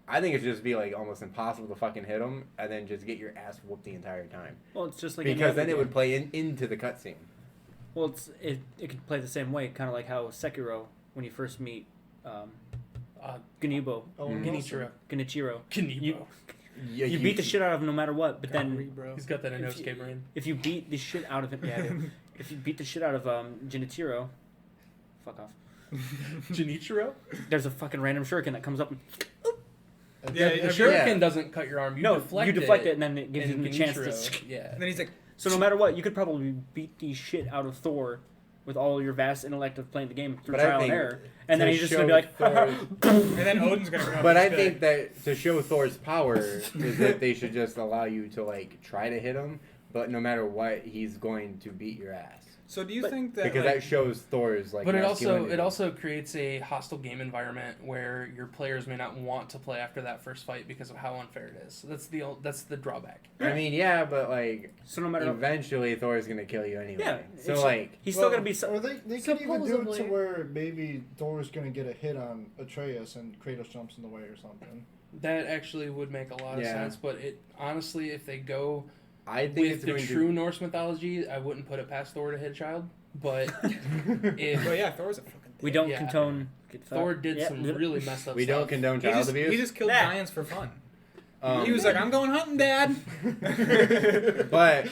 I think it should just be like almost impossible to fucking hit him, and then just get your ass whooped the entire time. Well, it's just like any Because other then it game. would play into the cutscene. Well, it could play the same way, kind of like how Sekiro, when you first meet Genibo, Oh, Mm. Genichiro. Genichiro, Genibo. you beat the shit out of him no matter what. But Kyrie, then bro. He's got that If Inosuke you- brain. if you beat the shit out of him, yeah, dude. If you beat the shit out of Genichiro, fuck off. Genichiro? There's a fucking random shuriken that comes up. And, Yeah, The yeah, shuriken doesn't cut your arm. You no, deflect you deflect it, it, and then it gives and you the chance to. Genichiro, yeah. And then he's like, So no matter what, you could probably beat the shit out of Thor with all your vast intellect of playing the game through But I trial and think error, and then to he's just gonna be like, show and then Odin's gonna come. But and I just be think like, that to show Thor's power is that they should just allow you to like try to hit him, but no matter what, he's going to beat your ass. So do you But- think that? Because like, that shows Thor's like. But it masculinity. also creates a hostile game environment where your players may not want to play after that first fight because of how unfair it is. So that's the drawback. I mean, yeah, but like so no matter. eventually Thor's gonna kill you anyway. Yeah, So it's- like, He's still gonna be. Or they could even do it Supposedly. to where maybe Thor's gonna get a hit on Atreus and Kratos jumps in the way or something. That actually would make a lot of Yeah. sense, but it honestly, if they go I think with it's the going true Norse mythology, I wouldn't put it past Thor to hit a child. But if But yeah, Thor's a fucking. We don't Yeah. condone. Thor did Yeah, some yeah. really messed up We stuff. don't condone He child just, abuse. he just killed Nah. giants for fun. Um, He was like, "I'm going hunting, Dad." But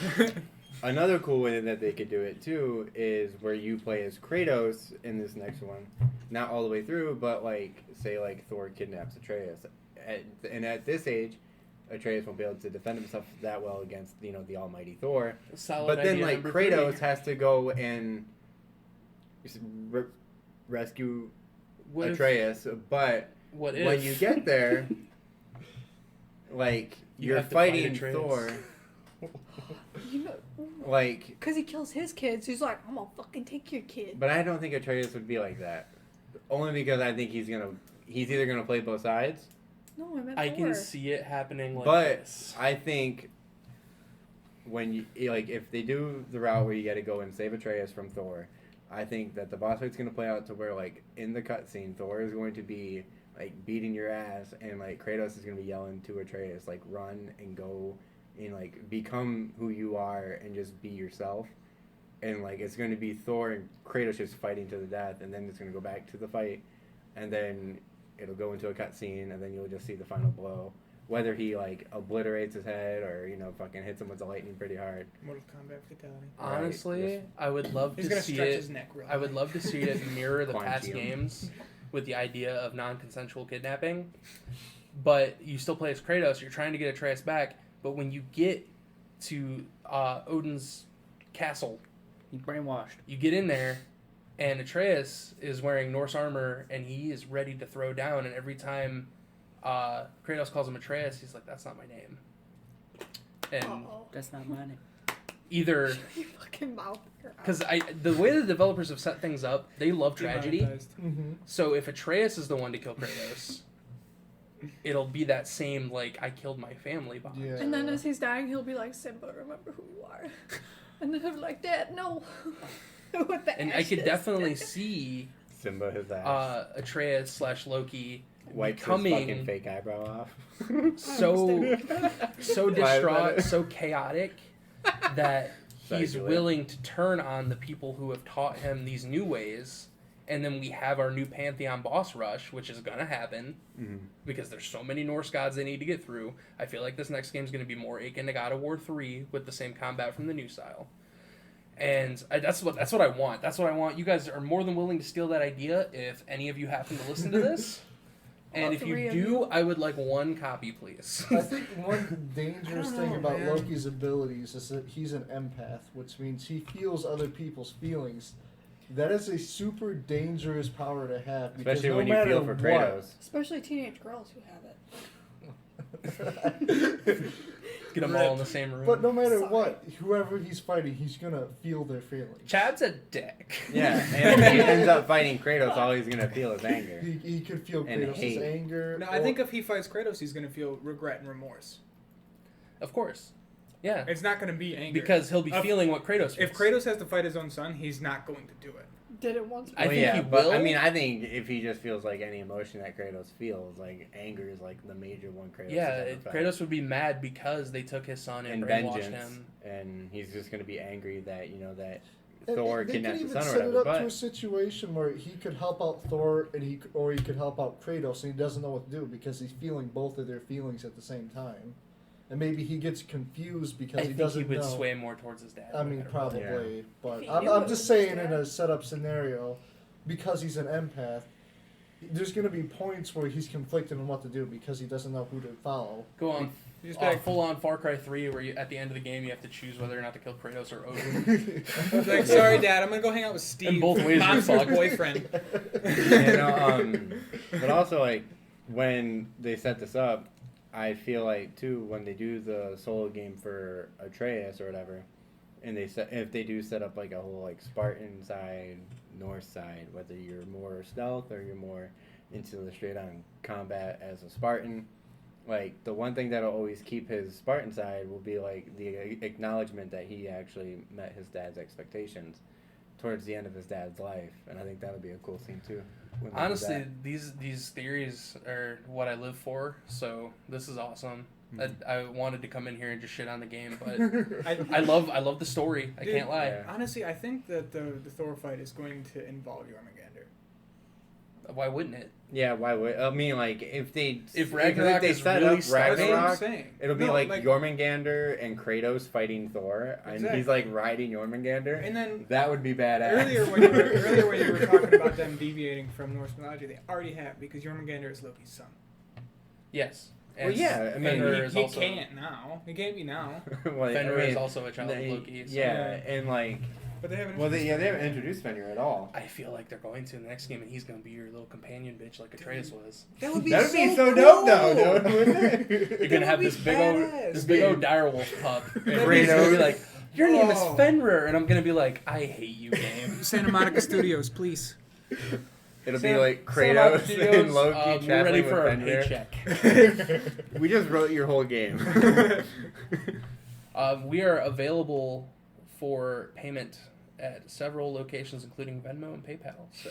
another cool way that they could do it too is where you play as Kratos in this next one, not all the way through, but like say like Thor kidnaps Atreus, and at this age, Atreus won't be able to defend himself that well against the almighty Thor. Solid But then idea like number Kratos 3. has to go and rescue What if- Atreus, but what if when you get there, like You you're have to fight fighting Atreus. Thor, You know, like. because he kills his kids, he's like, I'm gonna fucking take your kid. But I don't think Atreus would be like that. Only because I think he's either gonna play both sides. No, I meant I Thor. can see it happening like But this. I think when you like if they do the route where you got to go and save Atreus from Thor, I think that the boss fight's gonna play out to where like in the cutscene Thor is going to be like beating your ass and like Kratos is gonna be yelling to Atreus like run and go and like become who you are and just be yourself. And like it's going to be Thor and Kratos just fighting to the death, and then it's going to go back to the fight, and then it'll go into a cutscene, and then you'll just see the final blow. Whether he like obliterates his head or fucking hits him with the lightning pretty hard. Mortal Kombat fatality. Honestly, Right. I would love He's to gonna see stretch it. his neck real I would high. love to see it mirror the Quan past Chi. games with the idea of non-consensual kidnapping. But you still play as Kratos. You're trying to get Atreus back. But when you get to Odin's castle, He brainwashed. you get in there, and Atreus is wearing Norse armor, and he is ready to throw down. And every time Kratos calls him Atreus, he's like, "That's not my name." And Uh-oh. That's not my name. either You fucking mouth. her out. because the way the developers have set things up, they love tragedy. Demonetized. Mm-hmm. So if Atreus is the one to kill Kratos, it'll be that same like I killed my family vibe. Yeah. And then as he's dying, he'll be like, Simba, remember who you are. And then he'll be like, Dad, no. With the And I could ashes. definitely see Simba his ass. Atreus / Loki Wipes his becoming fucking fake eyebrow off. so so distraught, minutes. so chaotic that Sorry, he's Julia. willing to turn on the people who have taught him these new ways. And then we have our new Pantheon boss rush, which is going to happen Mhm. because there's so many Norse gods they need to get through. I feel like this next game is going to be more akin to God of War 3 with the same combat from the new style. And that's what I want. That's what I want. You guys are more than willing to steal that idea if any of you happen to listen to this. And All if you three of do, you. I would like one copy, please. I think one dangerous I don't thing know, about man. Loki's abilities is that he's an empath, which means he feels other people's feelings. That is a super dangerous power to have. Because Especially no when you matter feel for what- Kratos. Especially teenage girls who have it. Get them all in the same room. But no matter Sorry. what, whoever he's fighting, he's gonna feel their feelings. Chad's a dick. Yeah, and if he ends up fighting Kratos, all he's gonna feel is anger. He could feel And Kratos' hate. anger. No, I think if he fights Kratos, he's gonna feel regret and remorse. Of course. Yeah. It's not gonna be anger. Because he'll be If- feeling what Kratos feels. if Kratos has to fight his own son, he's not going to do it. Did it once. I Well, think yeah, he but will. I mean, I think if he just feels like any emotion that Kratos feels, like anger is like the major one Kratos. Yeah, has ever felt. Kratos would be mad because they took his son and and brainwashed vengeance, him. and he's just gonna be angry that that And Thor they kidnapped could his even son or set it whatever. up to a But situation where he could help out Thor, and he could help out Kratos, and he doesn't know what to do because he's feeling both of their feelings at the same time, and maybe he gets confused because I he think doesn't he would know. sway more towards his dad. I no mean, matter what. probably, but He I'm knew it just was saying his in dad. a setup scenario, because he's an empath, there's going to be points where he's conflicted on what to do because he doesn't know who to follow. Go on. You just be like, Full on Far Cry 3, where you at the end of the game you have to choose whether or not to kill Kratos or Odin. like, sorry, Dad, I'm gonna go hang out with Steve. In both ways, you're Monster's fucked. boyfriend. but also like when they set this up, I feel like too when they do the solo game for Atreus or whatever, and if they do set up like a whole like Spartan side, Norse side, whether you're more stealth or you're more into the straight on combat as a Spartan. Like, the one thing that'll always keep his Spartan side will be, like, the acknowledgement that he actually met his dad's expectations towards the end of his dad's life. And I think that'll be a cool scene, too. when they do Honestly, that. these theories are what I live for, so this is awesome. I wanted to come in here and just shit on the game, but I love the story. I Dude, can't lie. Yeah. Honestly, I think that the Thor fight is going to involve Jormungandr. Why wouldn't it? Yeah, why would I mean like if Ragnarok they is set really up starting- That's what I'm Ragnarok, saying. it'll be No, like Jormungandr and Kratos fighting Thor, and Exactly. he's like riding Jormungandr. And then That would be badass. earlier when you were talking about them deviating from Norse mythology, they already have because Jormungandr is Loki's son. Yes. Well, yeah, I mean, Fenrir is he also can't now. He can't be now. well, Fenrir I mean, is also a child of they- Loki. So Yeah, and like, But they haven't. they haven't introduced Fenrir at all. I feel like they're going to in the next game, and he's going to be your little companion bitch like Atreus was. That would be That would so, be so cool. dope, though, dude, wouldn't it? You're going to have would this be big old badass, direwolf pup, and That'd Kratos be going to be so- like, "Your name is Oh. Fenrir," and I'm going to be like, "I hate you, game." Santa Monica Studios, please. It'll Sam- be like Sam Rock Kratos Studios, and Loki we're traveling ready with for our Fenrir. paycheck. We just wrote your whole game. We are available for payment at several locations, including Venmo and PayPal. So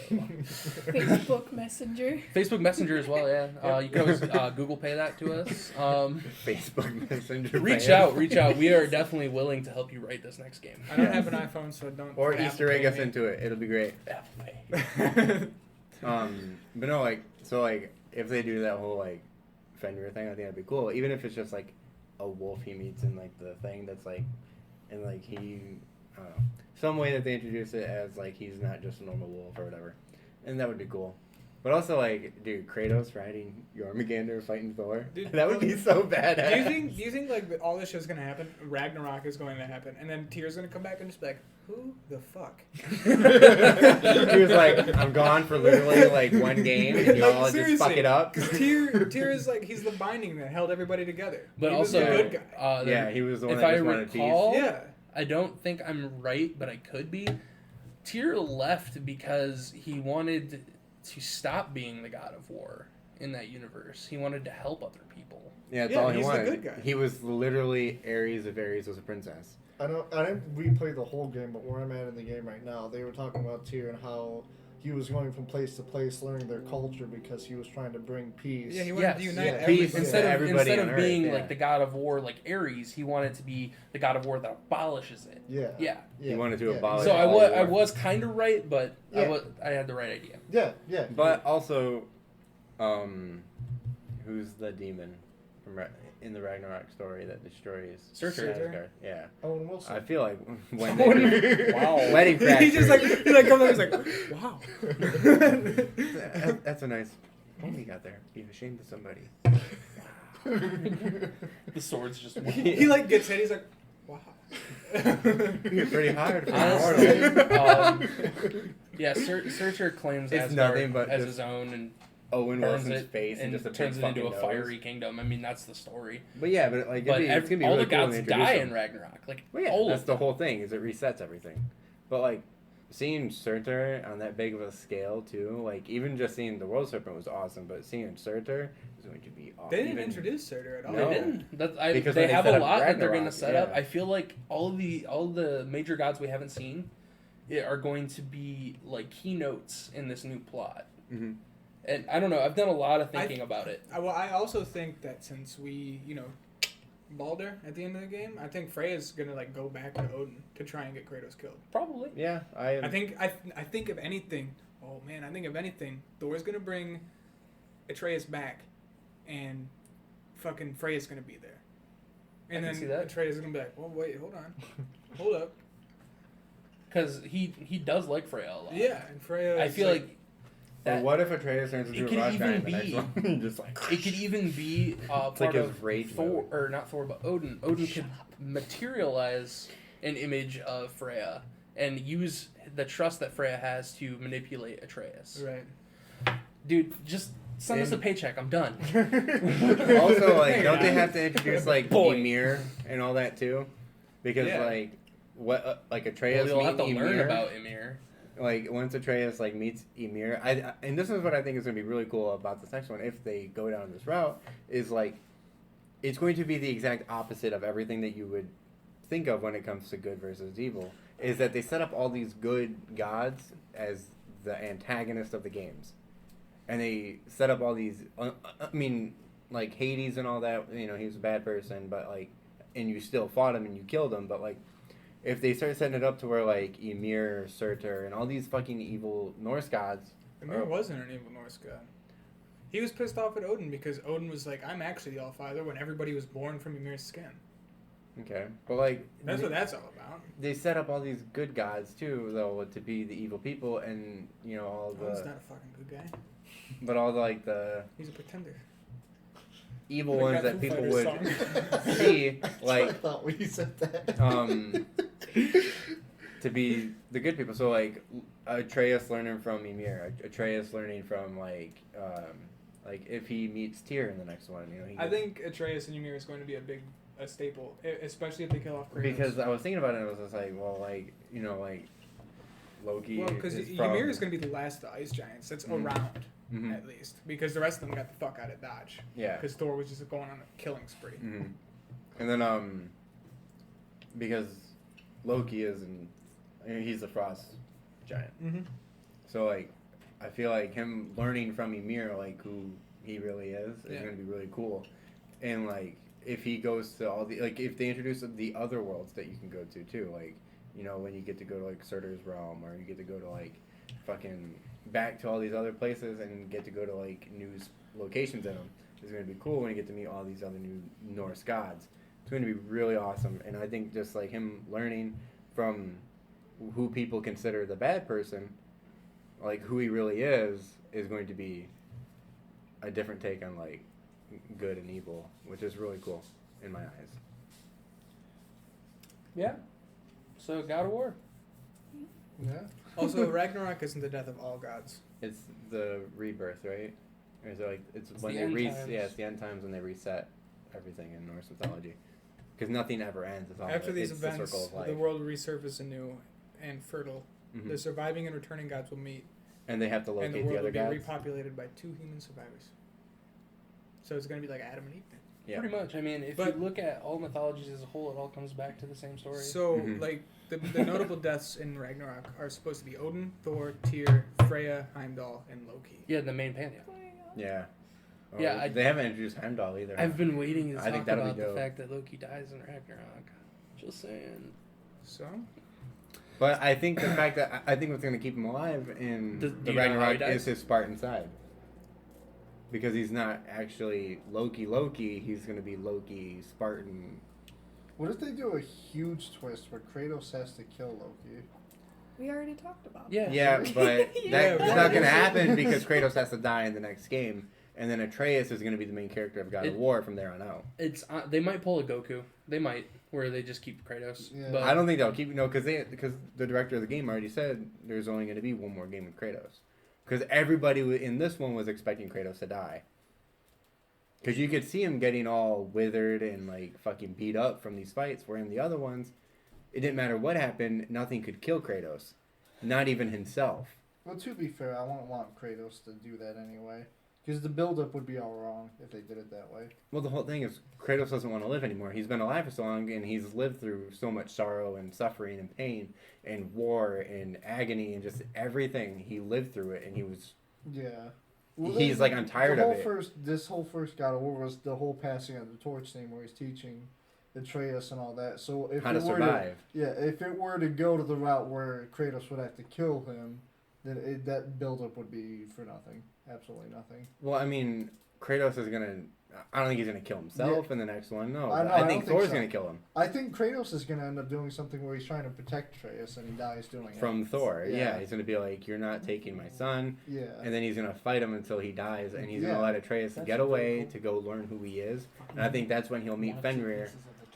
Facebook Messenger. Facebook Messenger as well. Yeah, you can always Google Pay that to us. Facebook Messenger. Reach fans. out. We are definitely willing to help you write this next game. I don't have an iPhone, so don't. Or Apple Easter egg Pay us me. into it. It'll be great. Apple Pay. But no, like, so like, if they do that whole like Fenrir thing, I think that'd be cool. Even if it's just like a wolf he meets in like the thing that's like, and like he, I don't know, some way that they introduce it as like he's not just a normal wolf or whatever, and that would be cool. But also like, dude, Kratos riding Jormungandr fighting Thor, Dude, that would be so badass. Do you think like all this shit's gonna happen? Ragnarok is going to happen, and then Tyr's gonna come back and just be like, "Who the fuck?" He was like, I'm gone for literally like one game, and y'all Like, just fuck seriously. it up. Tyr is like he's the binding that held everybody together. But he also, was the good guy. Yeah, he was the one if that I just wanted peace. recall, Yeah. I don't think I'm right, but I could be. Tyr left because he wanted to stop being the god of war in that universe. He wanted to help other people. Yeah, that's Yeah, all he he's the wanted. good guy. He was literally Ares if Ares was a princess. I didn't replay the whole game, but where I'm at in the game right now, they were talking about Tyr and how he was going from place to place, learning their culture because he was trying to bring peace. Yeah, he wanted to Yes. unite Yeah. everybody. Peace Instead of everybody on Earth, being yeah. like the god of war like Ares, he wanted to be the god of war that abolishes it. yeah, Yeah. He wanted to yeah. abolish So all I war. was kind of right, but Yeah. I had the right idea. Yeah. But also, who's the demon from in the Ragnarok story that destroys Surtur. Asgard? Yeah, Owen Wilson. I feel like when Owen- they Wow. wedding crashers. he just like comes up, he's like, "Wow." That's a nice. What you got there? Be ashamed of somebody. The swords just he like gets hit. He's like, "Wow." You're pretty hard for Honestly, mortal. yeah, Surtur claims It's Asgard nothing but as just his own and Owen burns Wilson's it face and just a turns big it into a fucking fiery nose. kingdom. I mean, that's the story. But yeah, but like But it's gonna be all really the cool when gods they introduce die them. in Ragnarok. Like, Well, yeah, all that's of the them. whole thing. Is it resets everything. But like seeing Surtur on that big of a scale too, like even just seeing the World Serpent was awesome, but seeing Surtur is going to be awesome. They didn't introduce Surtur at all. No. They didn't. Because They when they have set a up lot that they're going to Ragnarok, set up. yeah. I feel like all the major gods we haven't seen are going to be like keynotes in this new plot. hmm And I don't know. I've done a lot of thinking about it. I also think that since we, Baldur at the end of the game, I think Freya's gonna like go back to Odin to try and get Kratos killed. Probably. Yeah, I I think if anything, Thor's gonna bring Atreus back, and fucking Freya's gonna be there, and I can then see that. Atreus is gonna be like, "Oh wait, hold on, hold up." Because he does like Freya a lot. Yeah, and Freya. I is feel like Well, that what if Atreus turns it into a could rock even giant in the next be- one? Just like it could even be It's part like his of rage Thor, mode. or not Thor, but Odin. Odin could materialize an image of Freya and use the trust that Freya has to manipulate Atreus. right. Dude, just send us a And- paycheck. I'm done. also, like, don't they have to introduce like Boy. Ymir and all that too? Because Yeah. like what like Well, Atreus you'll have to meeting learn Ymir, about Ymir. like once Atreus like meets Ymir, and this is what I think is gonna be really cool about this next one if they go down this route is like it's going to be the exact opposite of everything that you would think of when it comes to good versus evil. Is that they set up all these good gods as the antagonist of the games. and they set up all these. I mean, like Hades and all that. You know, he was a bad person, but like, and you still fought him and you killed him. But like, if they start setting it up to where like Ymir, Surtur, and all these fucking evil Norse gods. Ymir wasn't an evil Norse god. He was pissed off at Odin because Odin was like, I'm actually the All-Father when everybody was born from Ymir's skin. Okay, but like That's what that's all about. they set up all these good gods too, though, to be the evil people, and you know all Odin's the, not a fucking good guy. but all the like the He's a pretender. evil Like ones that that Foo people Fighters would song. see, That's what I like thought when you said that. to be the good people. So like Atreus learning from Ymir, Atreus learning from like if he meets Tyr in the next one, you know. He I gets- think Atreus and Ymir is going to be a staple, especially if they kill off Kratos. because I was thinking about it, and I was just like, well, like you know, like Loki. Well, because is Ymir is going to be the last of the ice giants that's Mhm. around, Mhm. at least. Because the rest of them got the fuck out of Dodge. Yeah. Because Thor was just going on a killing spree. hmm And then because Loki he's a frost giant. Mm-hmm. So like, I feel like him learning from Ymir, like who he really is Yeah. gonna be really cool. And like, if he goes to all the if they introduce the other worlds that you can go to too, like you know when you get to go to like Surtur's realm, or you get to go to like fucking back to all these other places and get to go to like new locations in them. It's gonna be cool when you get to meet all these other new Norse gods. It's going to be really awesome, and I think just like him learning from who people consider the bad person, like who he really is going to be a different take on like good and evil, which is really cool in my eyes. Yeah. So God of War. Yeah. Also, Ragnarok isn't the death of all gods. It's the rebirth, right? Or is it like it's when the they end reset? times. Yeah, it's the end times when they reset everything in Norse mythology, because nothing ever ends. It's all After these it's the events, circle of life. the world resurfaces anew and fertile. Mhm. The surviving and returning gods will meet, And they have to and locate the the world other will be gods. repopulated by 2 human survivors. So it's going to be like Adam and Eve. Yeah. Pretty much. I mean, if But- you look at all mythologies as a whole, it all comes back to the same story. So, Mhm. like, the notable deaths in Ragnarok are supposed to be Odin, Thor, Tyr, Freya, Heimdall, and Loki. yeah, the main pantheon. Yeah. Oh, Yeah, they haven't introduced Heimdall either. I've been waiting to I think talk that'll be about the dope. fact that Loki dies in Ragnarok. Just saying. So, But I think the fact that I think what's going to keep him alive in Do the you know how he Ragnarok dies? is his Spartan side. Because he's not actually Loki, he's going to be Loki Spartan. What if they do a huge twist where Kratos has to kill Loki? We already talked about Yeah. Yeah, but Yeah, that's yeah. not going to happen because Kratos has to die in the next game. And then Atreus is going to be the main character of God of War from there on out. It's they might pull a Goku. They might where they just keep Kratos. Yeah. But I don't think they'll keep because the director of the game already said there's only going to be one more game with Kratos, because everybody in this one was expecting Kratos to die. Because you could see him getting all withered and like fucking beat up from these fights, where in the other ones, it didn't matter what happened, nothing could kill Kratos, not even himself. Well, to be fair, I wouldn't want Kratos to do that anyway. Because the build-up would be all wrong if they did it that way. Well, the whole thing is Kratos doesn't want to live anymore. He's been alive for so long, and he's lived through so much sorrow and suffering and pain and war and agony and just everything. He lived through it, and he was. Yeah. He's like, I'm tired of it. This whole first God of War was the whole passing of the torch thing where he's teaching Atreus and all that. So if How to it were survive. if it were to go to the route where Kratos would have to kill him, then that build-up would be for nothing. Absolutely nothing. Well, I mean, Kratos is gonna. I don't think he's gonna kill himself in the next one. No, I know, I I think don't think Thor's so. gonna kill him I think Kratos is going to end up doing something where he's trying to protect Atreus and he dies doing it. from Thor. Yeah. Yeah. He's gonna be like, "You're not taking my son," Yeah. and then he's gonna fight him until he dies, and he's Yeah. gonna let Atreus That's get really away cool. to go learn who he is. And I think that's when he'll meet Fenrir,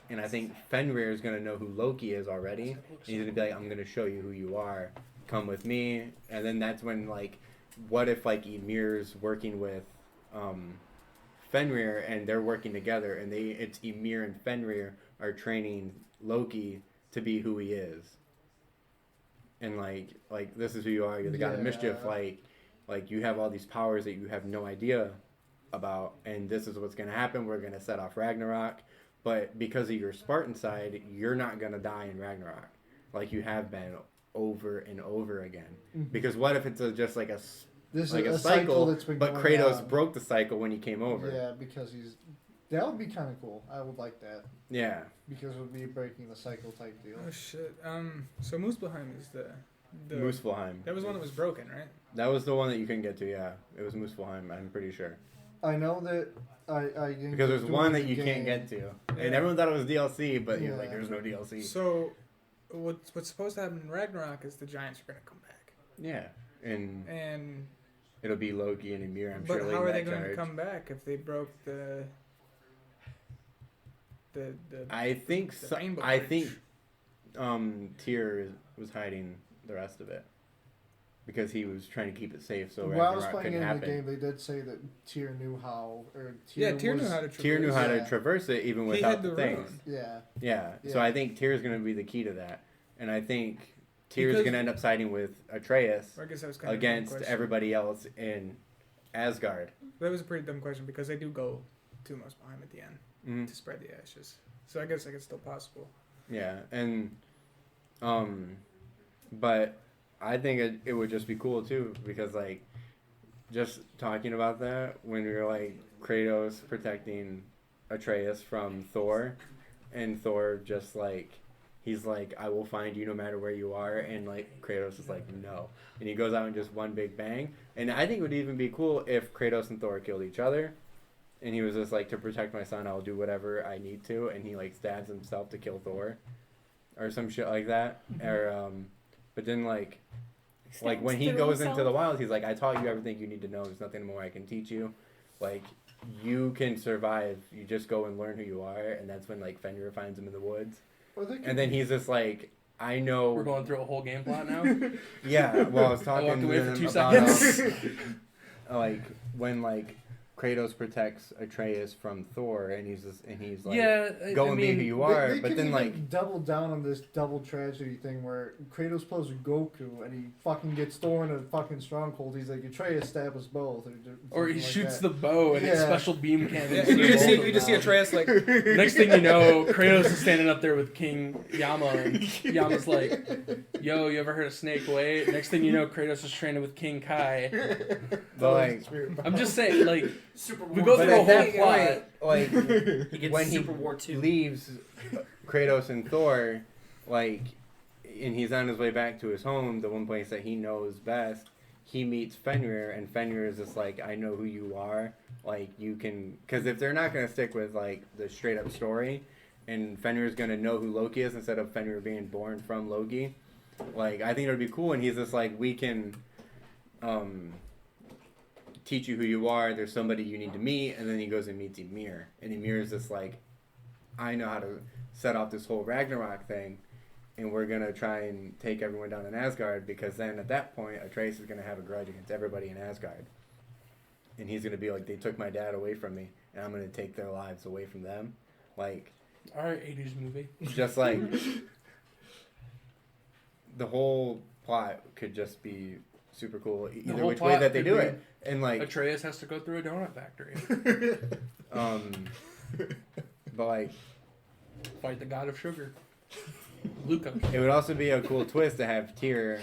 and I think Fenrir is gonna know who Loki is already, and he's gonna be like, "I'm gonna show you who you are. Come with me." And then that's when like, what if like Ymir's working with Fenrir and they're working together, and it's Ymir and Fenrir are training Loki to be who he is. And like this is who you are. You're the god of mischief. Yeah. Like you have all these powers that you have no idea about, and this is what's gonna happen. We're gonna set off Ragnarok, but because of your Spartan side, you're not gonna die in Ragnarok, like you have been over and over again. Mhm. Because what if it's just like This like is a cycle, that's been but going Kratos on. broke the cycle when he came over. Yeah, because he's. That would be kind of cool. I would like that Yeah. because it would be breaking the cycle type deal. Oh shit. So Muspelheim is the Muspelheim. That was one that was broken, right? That was the one that you couldn't get to. Yeah, it was Muspelheim. I'm pretty sure. I know that I didn't Because there's do one the that you can't game. get to, Yeah. and everyone thought it was DLC, but you're like, Yeah. there's no DLC. So what's supposed to happen in Ragnarok is the giants are gonna come back, Yeah, and and it'll be Loki and Ymir. I'm but sure. how are they leading that going to charge. come back if they broke the I think. the So, Rainbow I Bridge? think. Tyr was hiding the rest of it because he was trying to keep it safe so While I was Ragnarok playing couldn't in the happen. game, they did say that Tyr knew how, or Yeah, Tyr Tyr knew was- how to traverse. Tyr knew how to Yeah. traverse it even He without had the the things. rune. Yeah, Yeah. Yeah. So I think Tyr's going to be the key to that, and I think Tyr's Because- going to end up siding with Atreus Or I guess that was kind of against a dumb question. everybody else in Asgard. That was a pretty dumb question because they do go to Muspelheim at the end Mhm. to spread the ashes. So I guess it's still possible. Yeah, and but I think it would just be cool too because like just talking about that when you're like Kratos protecting Atreus from Thor, and Thor just like he's like I will find you no matter where you are, and like Kratos is like no, and he goes out and just one big bang, and I think it would even be cool if Kratos and Thor killed each other. And he was just like, to protect my son, I'll do whatever I need to. And he like stabs himself to kill Thor, or some shit like that. Or but then like when he Through goes into himself. the wild, he's like, I taught you everything you need to know. There's nothing more I can teach you. Like you can survive. You just go and learn who you are. And that's when like Fenrir finds him in the woods. or they could, And then he's just like, I know. We're going through a whole game plot now. Yeah. Well, I was I talking walked to away for them 2 about seconds. like when like Kratos protects Atreus from Thor, and he's like, Yeah, go I and be mean, who you They- are. they But could then even like, double down on this double tragedy thing where Kratos plays with Goku and he fucking gets Thor in a fucking stronghold. He's like, Atreus stab us both, Or he something like shoots that. the bow and it's Yeah. special beam cannons. Yeah, to you just both see of you just see them. Atreus like Next thing you know, Kratos is standing up there with King Yama, and Yama's like, "Yo, you ever heard of Snake Way?" Next thing you know, Kratos is training with King Kai. but like, I'm just saying, like, Super we War. go but through a at whole that plot. point, like He gets when Super he War 2. leaves Kratos and Thor, like, and he's on his way back to his home, the one place that he knows best. He meets Fenrir, and Fenrir is just like, I know who you are. Like, you can, because if they're not gonna stick with like the straight up story, and Fenrir's gonna know who Loki is instead of Fenrir being born from Loki, like I think it would be cool. And he's just like, we can, teach you who you are. There's somebody you need to meet, and then he goes and meets Ymir, and Ymir is just like, I know how to set off this whole Ragnarok thing, and we're gonna try and take everyone down in Asgard, because then at that point Atreus is gonna have a grudge against everybody in Asgard, and he's gonna be like, they took my dad away from me, and I'm gonna take their lives away from them, like All right, 80s movie. just like the whole plot could just be super cool either whole which way plot that they could do be it, and like Atreus has to go through a donut factory, but like fight the god of sugar, glucose. it would also be a cool twist to have Tyr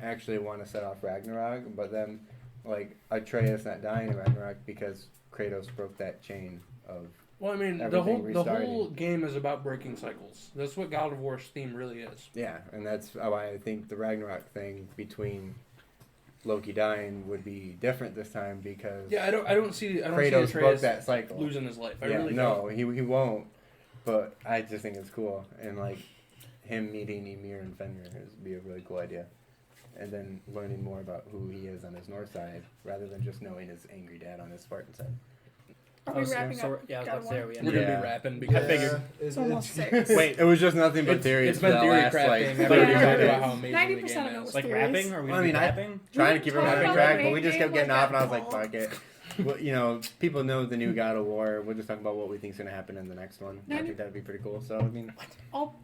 actually want to set off Ragnarok, but then like Atreus not dying in Ragnarok because Kratos broke that chain of Well, I mean, the Everything whole restarting. game is about breaking cycles. That's what God of War's theme really is. yeah, and that's why I think the Ragnarok thing between Loki dying would be different this time, because Yeah, I don't see Kratos broke Atreus that cycle. losing his life. I Yeah, really no, he won't. But I just think it's cool, and like him meeting Ymir and Fenrir would be a really cool idea, and then learning more about who he is on his north side rather than just knowing his angry dad on his Spartan side. Are we wrapping up? Yeah, I was God about to say, of are we We're ending? gonna Yeah. be rapping because figured. It's almost 6. Wait, it was just nothing but theories. It's been for the theory last, crafting. like, I've 30 already talked minutes. about how amazing 90% the game of it is. was Like theories. rapping? Are we I gonna mean, be I- rapping? Trying to We keep it talked rapping about track, the but we just main kept getting game, off, and I was like, like, Paul. fuck it. Well, you know, people know the new God of War. We'll just talk about what we think's gonna happen in the next one. I think that'd be pretty cool. So I mean, All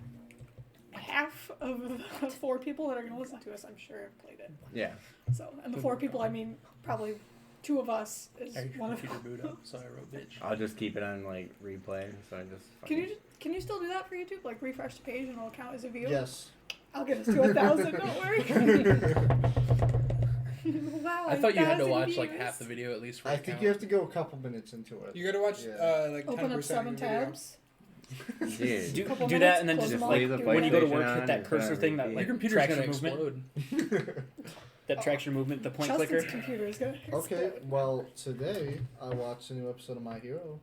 half of the 4 people that are going to listen to us, I'm sure, have played it. yeah. So, and the 4 people, I mean, probably 2 of us is I one of computer them. boot up, so I wrote bitch. I'll just keep it on like replay. So I just. Can you still do that for YouTube? Like refresh the page and it'll count as a view? Yes. I'll get us to 1,000. Don't worry. Wow. I thought you had to 1,000 watch like views. half the video at least for I it to think count. you have to go a couple minutes into it. You gotta watch Yeah. like 10% Open up of 7 the video. tabs. Dude. Do, Couple do minutes, that and then close just them like all. the when you go to PlayStation work, on, hit that it's cursor gonna thing that repeat. like Your computer's tracks gonna your movement. explode. That tracks your movement. The point Justin's clicker. computer is gonna Okay, explode. well, today I watched a new episode of My Hero.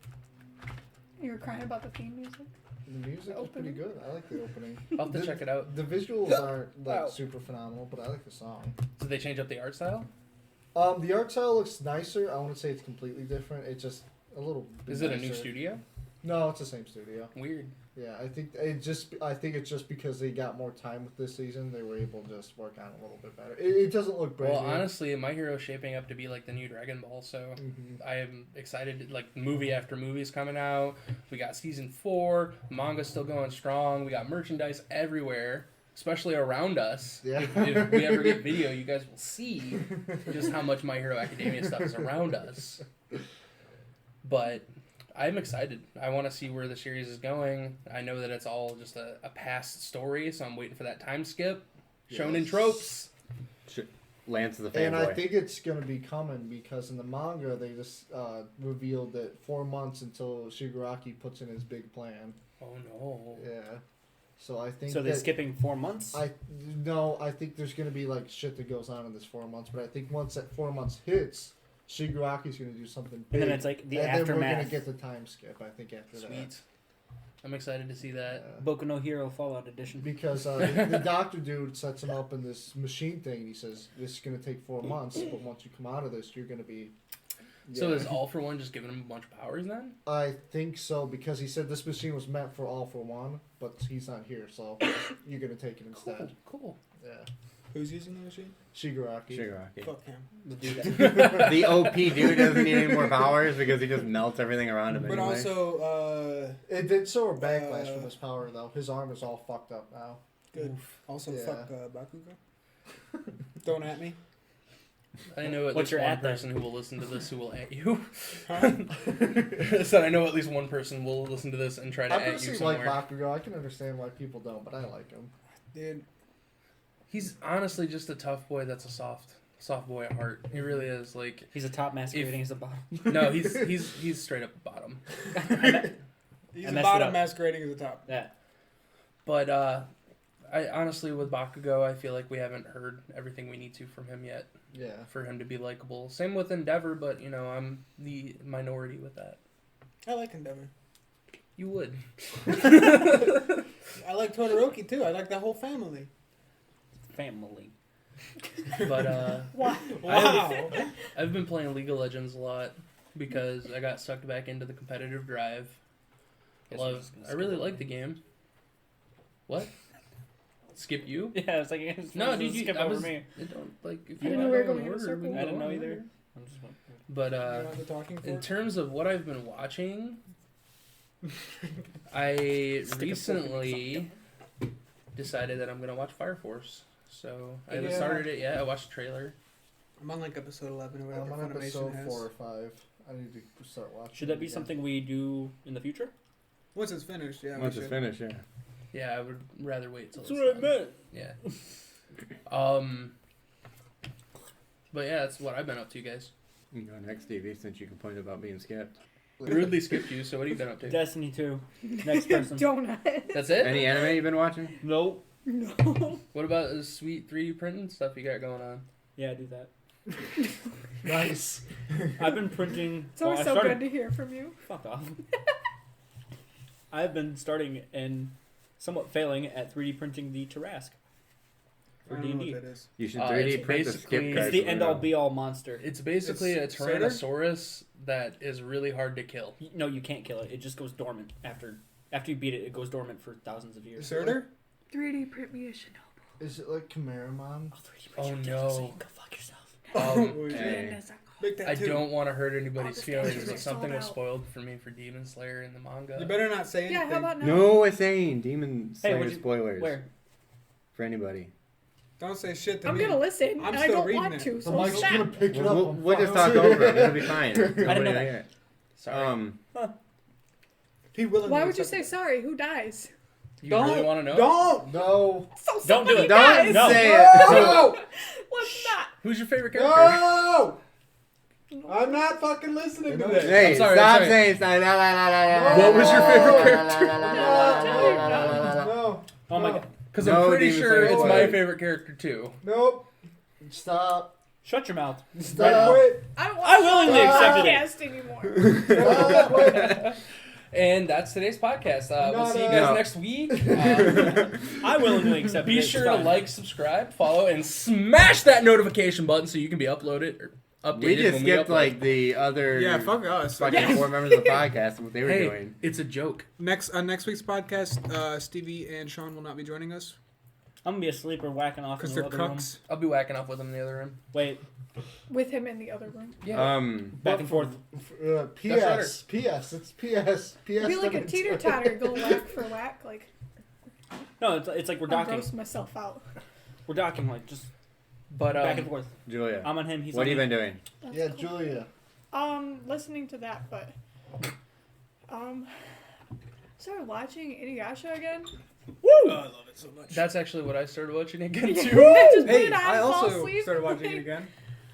You were crying about the theme music. The music is pretty Opening. good. I like the opening. I'll have to check it out. The visuals aren't like Wow. super phenomenal, but I like the song. Did they change up the art style? The art style looks nicer. I wouldn't say it's completely different. It's just a little. Bit Is it a new nicer. studio? No, it's the same studio. Weird. Yeah, I think it's just because they got more time with this season, they were able to just work on it a little bit better. It doesn't look brand Well, new. honestly, My Hero is shaping up to be like the new Dragon Ball, so Mhm. I am excited. Like movie after movie is coming out. We got season 4. Manga's still going strong. We got merchandise everywhere, especially around us. Yeah. If we ever get video, you guys will see just how much My Hero Academia stuff is around us. But I'm excited. I want to see where the series is going. I know that it's all just a past story, so I'm waiting for that time skip. Shonen Yes. tropes. And Lance the fanboy. I think it's gonna be coming because in the manga they just revealed that 4 months until Shigaraki puts in his big plan. Oh no. Yeah. So I think So they're that skipping 4 months. I think there's gonna be like shit that goes on in this 4 months, but I think once that 4 months hits, Shigaraki's gonna do something big. And then it's like the and then we're gonna aftermath. get the time skip. I think after that. Sweet. I'm excited to see that. Yeah. Boku no Hero Fallout Edition. Because the doctor dude sets him up in this machine thing. And he says this is gonna take 4 months, but once you come out of this, you're gonna be. So Yeah. is All for One just giving him a bunch of powers then? I think so because he said this machine was meant for All for One, but he's not here, so you're gonna take it instead. Cool. Yeah, Who's using the machine? Shigaraki. Shigaraki. Fuck him. The dude that- The OP dude doesn't need any more powers because he just melts everything around him But anyway. also, It did show a backlash Uh, from his power though. His arm is all fucked up now. good. Also, Yeah. fuck Bakugo. Don't at me. I know at What's least your one at then? person who will listen to this who will at you. Huh? I said I know at least one person will listen to this and try to I at you personally somewhere. like Bakugo. I can understand why people don't, but I like him. Dude, He's honestly just a tough boy that's a soft boy at heart. He really is. Like He's a top masquerading as a bottom. no, he's straight up bottom. he's I a messed it bottom up. masquerading as a top. Yeah. But I honestly with Bakugo, I feel like we haven't heard everything we need to from him yet Yeah. for him to be likable. Same with Endeavor, but you know I'm the minority with that. I like Endeavor. You would. I like Todoroki too. I like that whole family. Family. But Why? Wow. I've been playing League of Legends a lot because I got sucked back into the competitive drive. I really like the game. What? Skip you? Yeah, it's like it's No, dude, skip I over was. me. It don't like. If I didn't you know we were wanna going go in a order, circle. we can I didn't go know in either. order. I'm just But You know the talking in for? terms of what I've been watching, I Stick a fork in recently decided that I'm gonna watch Fire Force. So I haven't Yeah. started it yet. I watched the trailer. I'm on like episode 11 or whatever. I'm on Funimation episode has. 4 or 5. I need to start watching. Should that it be again. something we do in the future? Once it's finished, yeah. Once we it's should. finished, yeah. Yeah, I would rather wait till That's it's what I done. meant. Yeah. But yeah, that's what I've been up to, guys. You can go next, Stevie, since you complained about being skipped. Rudely skipped you. So what have you been up to? Destiny 2. Next person. Donut. That's it. Any anime you've been watching? Nope. No. What about the sweet 3D printing stuff you got going on? Yeah, do that. Nice. I've been printing. It's always I so started, good to hear from you. Fuck off. I've been starting and somewhat failing at 3D printing the Tarrasque I for don't know D&D. what that is. You should It's 3D print the basically- skip It's cards. the for end-all real. be-all monster. It's basically It's a Surtur? Tyrannosaurus that is really hard to kill. No, you can't kill it. It just goes dormant after you beat it. It goes dormant for thousands of years. Surtur? 3D print me a Shinobu. Is it like Chimeramon? I'll 3D Oh, print your no. dick so you can go fuck yourself. Hey. Big I tattoo. don't want to hurt anybody's Oh, the feelings, statues but are something sold was out. spoiled for me for Demon Slayer in the manga. You better not say anything. Yeah, how about now? No, it's saying Demon Slayer what'd you- spoilers Where? for anybody. Don't say shit to I'm me. gonna listen. I'm and I still don't reading want it. to, The so mic's stop. gonna pick it up. We'll just talk over it. It'll be fine. Nobody know will that. hear it. Sorry. He willingly Why would you accepted say it. sorry? Who dies? You really want to know? Don't. No. So Don't do somebody it. dies. Don't No. say it. No. Let's not. Who's your favorite character? No. I'm not fucking listening to this. Hey, I'm sorry, stop I'm sorry. saying stuff. La, la, la, la, la, What was your favorite la, character? la, la, la, la, la, la, la, la. No. Oh my god. Because No I'm pretty Demon sure Slayer it's my spoilers. favorite character too. Nope. Stop. Shut your mouth. Stop. Quit. I don't want I willingly to accepted podcast it. anymore. Stop. Quit. And that's today's podcast. We'll see you No. guys No. next week. I willingly accept it. Be It's sure to fine. like, subscribe, follow, and smash that notification button so you can be uploaded or updated We just when skipped we upload. like the other Yeah, fuck us. fucking 4 members of the podcast and what they were Hey, doing. it's a joke. Next week's podcast, Stevie and Sean will not be joining us I'm gonna be asleep or whacking off in because the they're other room. cucks. I'll be whacking off with them in the other room. Wait, With him in the other room. Yeah. back and forth. P.S. P.S. It's P.S. P.S. Be like a teeter totter, go whack for whack. Like, No, it's like we're I'll docking. gross myself out. We're docking like just But back and forth. Julia, I'm on him. He's what on have you me. been doing? That's Yeah, cool. Julia. Listening to that, but started watching Inuyasha again. Oh, I love it so much. that's actually what I started watching again I too. just put Hey, it on, I fall also asleep. started watching it again.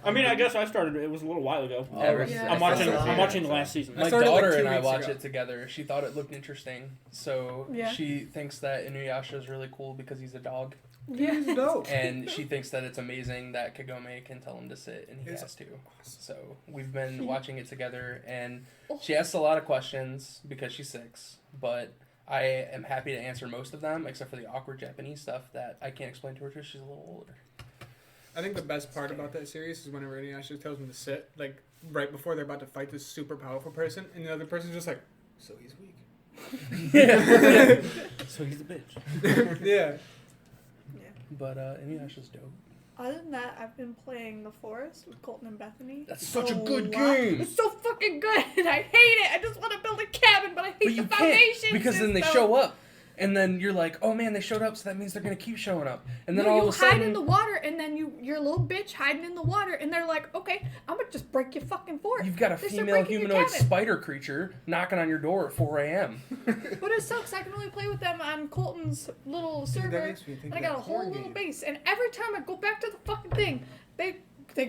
I mean, I guess I started. It was a little while ago. Ever Yeah. since- I'm watching. Yeah. I'm watching the last season. I My started, like, daughter 2 and I weeks watch ago. it together. She thought it looked interesting, so Yeah. she thinks that Inuyasha is really cool because he's a dog, Yeah. dope. and she thinks that it's amazing that Kagome can tell him to sit, and he It's has to. So we've been watching it together, and she asks a lot of questions because she's 6, but I am happy to answer most of them, except for the awkward Japanese stuff that I can't explain to her because she's a little older. I think the best part about that series is whenever Inuyasha tells them to sit, like right before they're about to fight this super powerful person, and the other person's just like, so he's weak. Yeah. So he's a bitch. Yeah. But Inuyasha's dope. Other than that, I've been playing The Forest with Colton and Bethany. That's such a good lot. game. It's so fucking good, and I hate it. I just want to build a cabin, but I hate But the you foundation can't because then they system. show up, and then you're like, "Oh man, they showed up, so that means they're gonna keep showing up." And then No, all you of a sudden, hide in the water, and then you're a little bitch hiding in the water, and they're like, "Okay, I'm gonna just break your fucking fort." you've got a They start female breaking your humanoid cabin. spider creature knocking on your door at 4 a.m. But it sucks. I can only play with them on Colton's little server, makes me think and I of got a that whole porn little game. base. And every time I go back to the fucking thing, they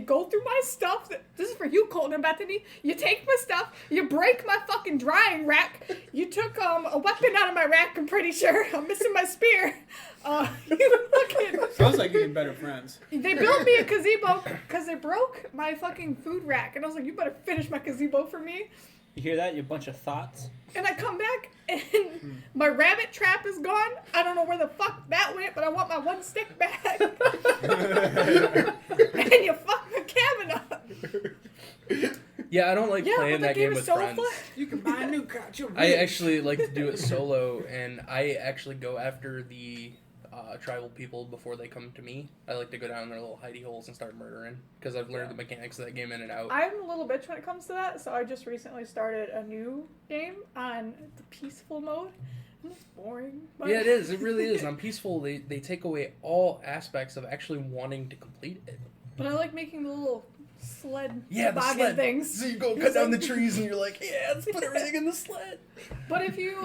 go through my stuff. This is for you, Colton and Bethany. You take my stuff. You break my fucking drying rack. You took a weapon out of my rack. I'm pretty sure. I'm missing my spear. You fucking. Sounds like you're better friends. They built me a gazebo because they broke my fucking food rack, and I was like, "You better finish my gazebo for me." You hear that? You bunch of thoughts. And I come back, and my rabbit trap is gone. I don't know where the fuck that went, but I want my one stick back. And you fucked my cabin up. Yeah, I don't like Yeah, but playing the that game game is with so friends. fun. You can buy a new couch. You're I rich. actually like to do it solo, and I actually go after the tribal people before they come to me. I like to go down their little hidey holes and start murdering because I've learned the mechanics of that game in and out. I'm a little bitch when it comes to that, so I just recently started a new game on the peaceful mode. And it's boring. But Yeah, it is. It really is. On peaceful, they take away all aspects of actually wanting to complete it. But I like making the little sled Yeah, the toboggan sled. things. So you go cut down the trees, and you're like, "Yeah, let's put everything in the sled." But if you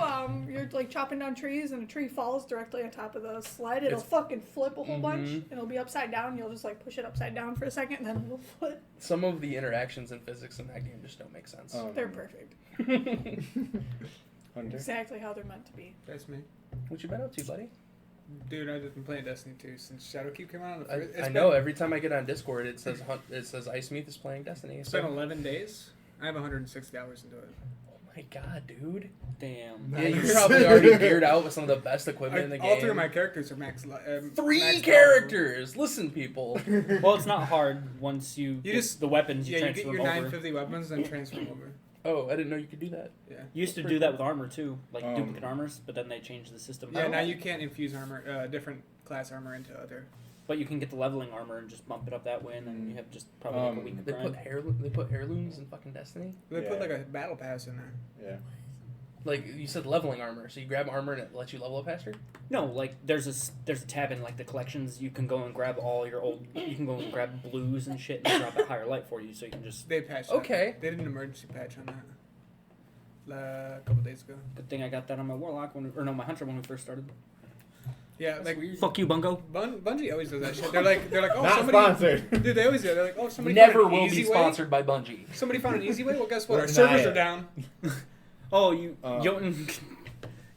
you're like chopping down trees and a tree falls directly on top of the sled, it'll It's- fucking flip a whole bunch, Mhm. and it'll be upside down. You'll just like push it upside down for a second, and then it'll flip. Some of the interactions and physics in that game just don't make sense. They're perfect, Hunter? exactly how they're meant to be. That's me. What you been up to, buddy? Dude, I've just been playing Destiny 2 since Shadowkeep came out. I know. Every time I get on Discord, it says Ice Meath is playing Destiny. It's So, been 11 days. I have 160 hours into it. oh my god, dude! Damn. Nice. Yeah, you're probably already geared out with some of the best equipment in the game. All three of my characters are max. Three max characters. Listen, people. Well, it's not hard once you get just- the weapons you Yeah, you get transfer your them over. 950 weapons and transfer them over. Oh, I didn't know you could do that. Yeah. You used to do that with armor too, like Um, duplicate armors, but then they changed the system. Yeah, now you can't infuse armor, different class armor into other. But you can get the leveling armor and just bump it up that way, and then you have just probably like a week They grind. put heirlooms in fucking Destiny. They put Yeah. like a battle pass in there. Yeah. Like you said, leveling armor. So you grab armor and it lets you level up faster. No, like there's a tab in like the collections. You can go and grab all your old. You can go and grab blues and shit, and drop a higher light for you, so you can just. They patched. Okay. That. They did an emergency patch on that. a couple days ago. Good thing I got that on my Warlock my Hunter when we first started. Yeah, like Fuck you, Bungo. Bungie always does that shit. They're like, oh, Not somebody, sponsored. dude. They always do. They're like, oh, somebody Never found an will easy be way. sponsored by Bungie. Somebody found an easy way. Well, guess what? Our Not servers yet. are down. Oh, you Um, Jotun.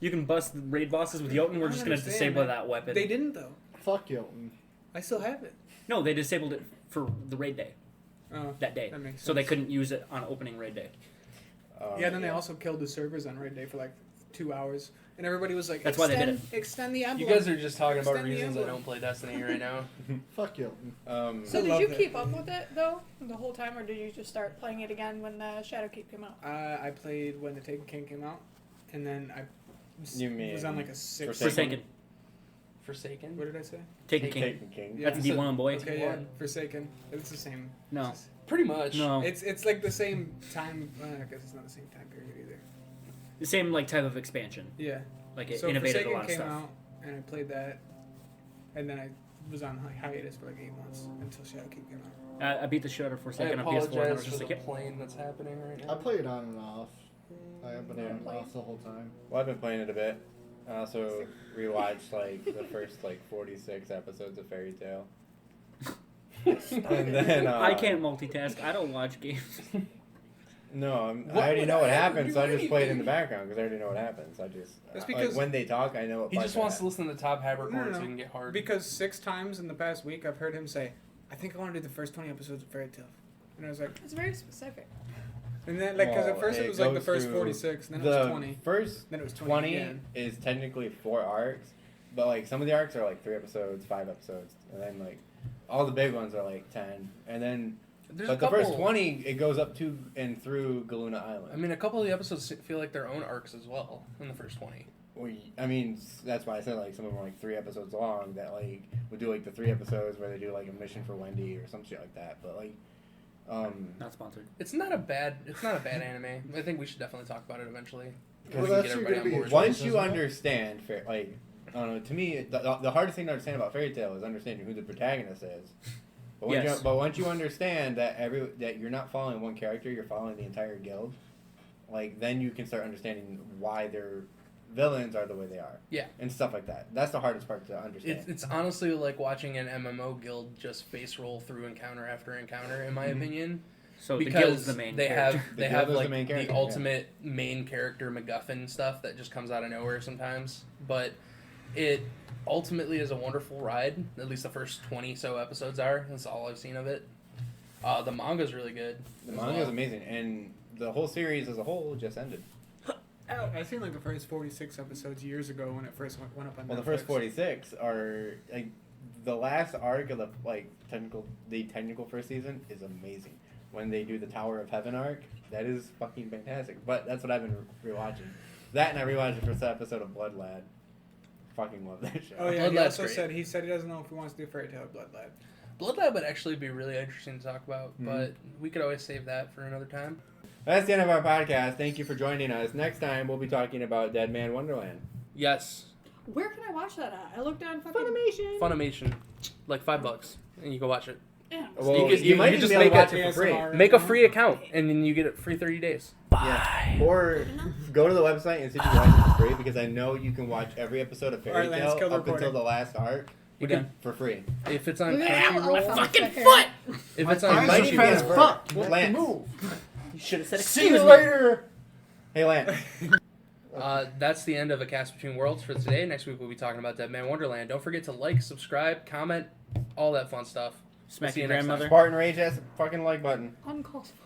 You can bust raid bosses with Jotun. We're I just don't gonna understand, disable man. that weapon. They didn't though. Fuck Jotun. I still have it. No, they disabled it for the raid day Oh, that day, that makes sense. so they couldn't use it on opening raid day. Yeah, then they also killed the servers on raid day for like 2 hours, and everybody was like, That's why they did it. Extend the You emblem. guys are just talking about Extend the reasons I emblem. don't play Destiny right now. Fuck Jotun. So I did love you that. keep up with it though the whole time, or did you just start playing it again when the Shadowkeep came out? I played when the Taken King came out, and then I You mean was on like a 6. Forsaken. Forsaken? What did I say? Take King. Taken King. Yeah. That's D1 boy. Okay, yeah, One. Forsaken. It's the same. No, Pretty much. no. It's like the same time. I guess it's not the same time period either. The same like type of expansion. Yeah. Like it So innovated Forsaken a lot of came stuff. out, and I played that, and then I was on hiatus for like 8 months until Shadowkeep came out. I beat the shit out of I Forsaken on PS4, and I apologize was for just the like, yep. plane that's happening right I now. play it on and off. I have been Yeah. on and off the whole time. Well, I've been playing it a bit. I also rewatched like the first like 46 episodes of Fairy Tale. And then I can't multitask. I don't watch games. No, I What already would know what I ever happens, do so I just play it in anything? the background because I already know what happens. I just That's like, because- when they talk, I know what He parts just are wants at. to listen to the top Haber No, no, chord so no. he can get hard. Because 6 times in the past week, I've heard him say, "I think I want to do the first 20 episodes of Fairy Tale," and I was like, It's very specific. and then like because at Well, first it it was like the goes first through 46, then it the was 20, first then it was 20 again. is technically 4 arcs, but like some of the arcs are like 3 episodes, 5 episodes, and then like all the big ones are like 10, and then There's but a the couple, first 20 it goes up to and through Galuna Island. I mean, a couple of the episodes feel like their own arcs as well in the first 20. That's why I said like some of them are like 3 episodes long. That like would do like the 3 episodes where they do like a mission for Wendy or some shit like that. But like, Not sponsored. It's not a bad anime. I think we should definitely talk about it eventually. Well, We can that's get your everybody gonna on be board. a once choice, you isn't it? understand, like, I don't know. To me, the hardest thing to understand about Fairy Tale is understanding who the protagonist is. But Yes. but once you understand that that you're not following one character, you're following the entire guild. Like then you can start understanding why their villains are the way they are. Yeah. And stuff like that. That's the hardest part to understand. It's honestly like watching an MMO guild just face roll through encounter after encounter, in my Mhm. opinion. So the Because guild's the main they character. have The they guild have is the like main character, the yeah. ultimate main character MacGuffin stuff that just comes out of nowhere sometimes. But it ultimately is a wonderful ride. At least the first 20 so episodes are. That's all I've seen of it. The manga's really good. The as manga well. is amazing, and the whole series as a whole just ended. I seen like the first 46 episodes years ago when it first went up on Well, Netflix. the first 46 are like the last arc of the technical first season is amazing. When they do the Tower of Heaven arc, that is fucking fantastic. But that's what I've been rewatching. That and I rewatched the first episode of Blood Lad. Fucking love that show. Oh yeah, Blood he Lad's also great. said he doesn't know if he wants to do Fairy Tale or Blood Lad. Blood Lab would actually be really interesting to talk about, Mhm. but we could always save that for another time. That's the end of our podcast. Thank you for joining us. Next time we'll be talking about Dead Man Wonderland. Yes, Where can I watch that at? I looked on fucking Funimation, like $5, and you go watch it. Yeah. Well, you might just just be able to make watch it it for free. ASMR. Make a free account, and then you get it free 30 days. Yeah. Or go to the website and see if you can watch it for free, because I know you can watch every episode of Fairy Alright, Lance, Tale kill the up until recording. the last arc You We're can, done. for free. if it's on Look at that Crunchyroll, little fucking fucking foot! if it's It on might be Eyes as are fuck. red. Lance. Move. You should have said See you excuse me. later. Hey, Lance. that's the end of A Cast Between Worlds for today. Next week we'll be talking about Dead Man Wonderland. Don't forget to like, subscribe, comment, all that fun stuff. Smack See your you next time. grandmother. Spartan Rage has a fucking like button. uncalled for.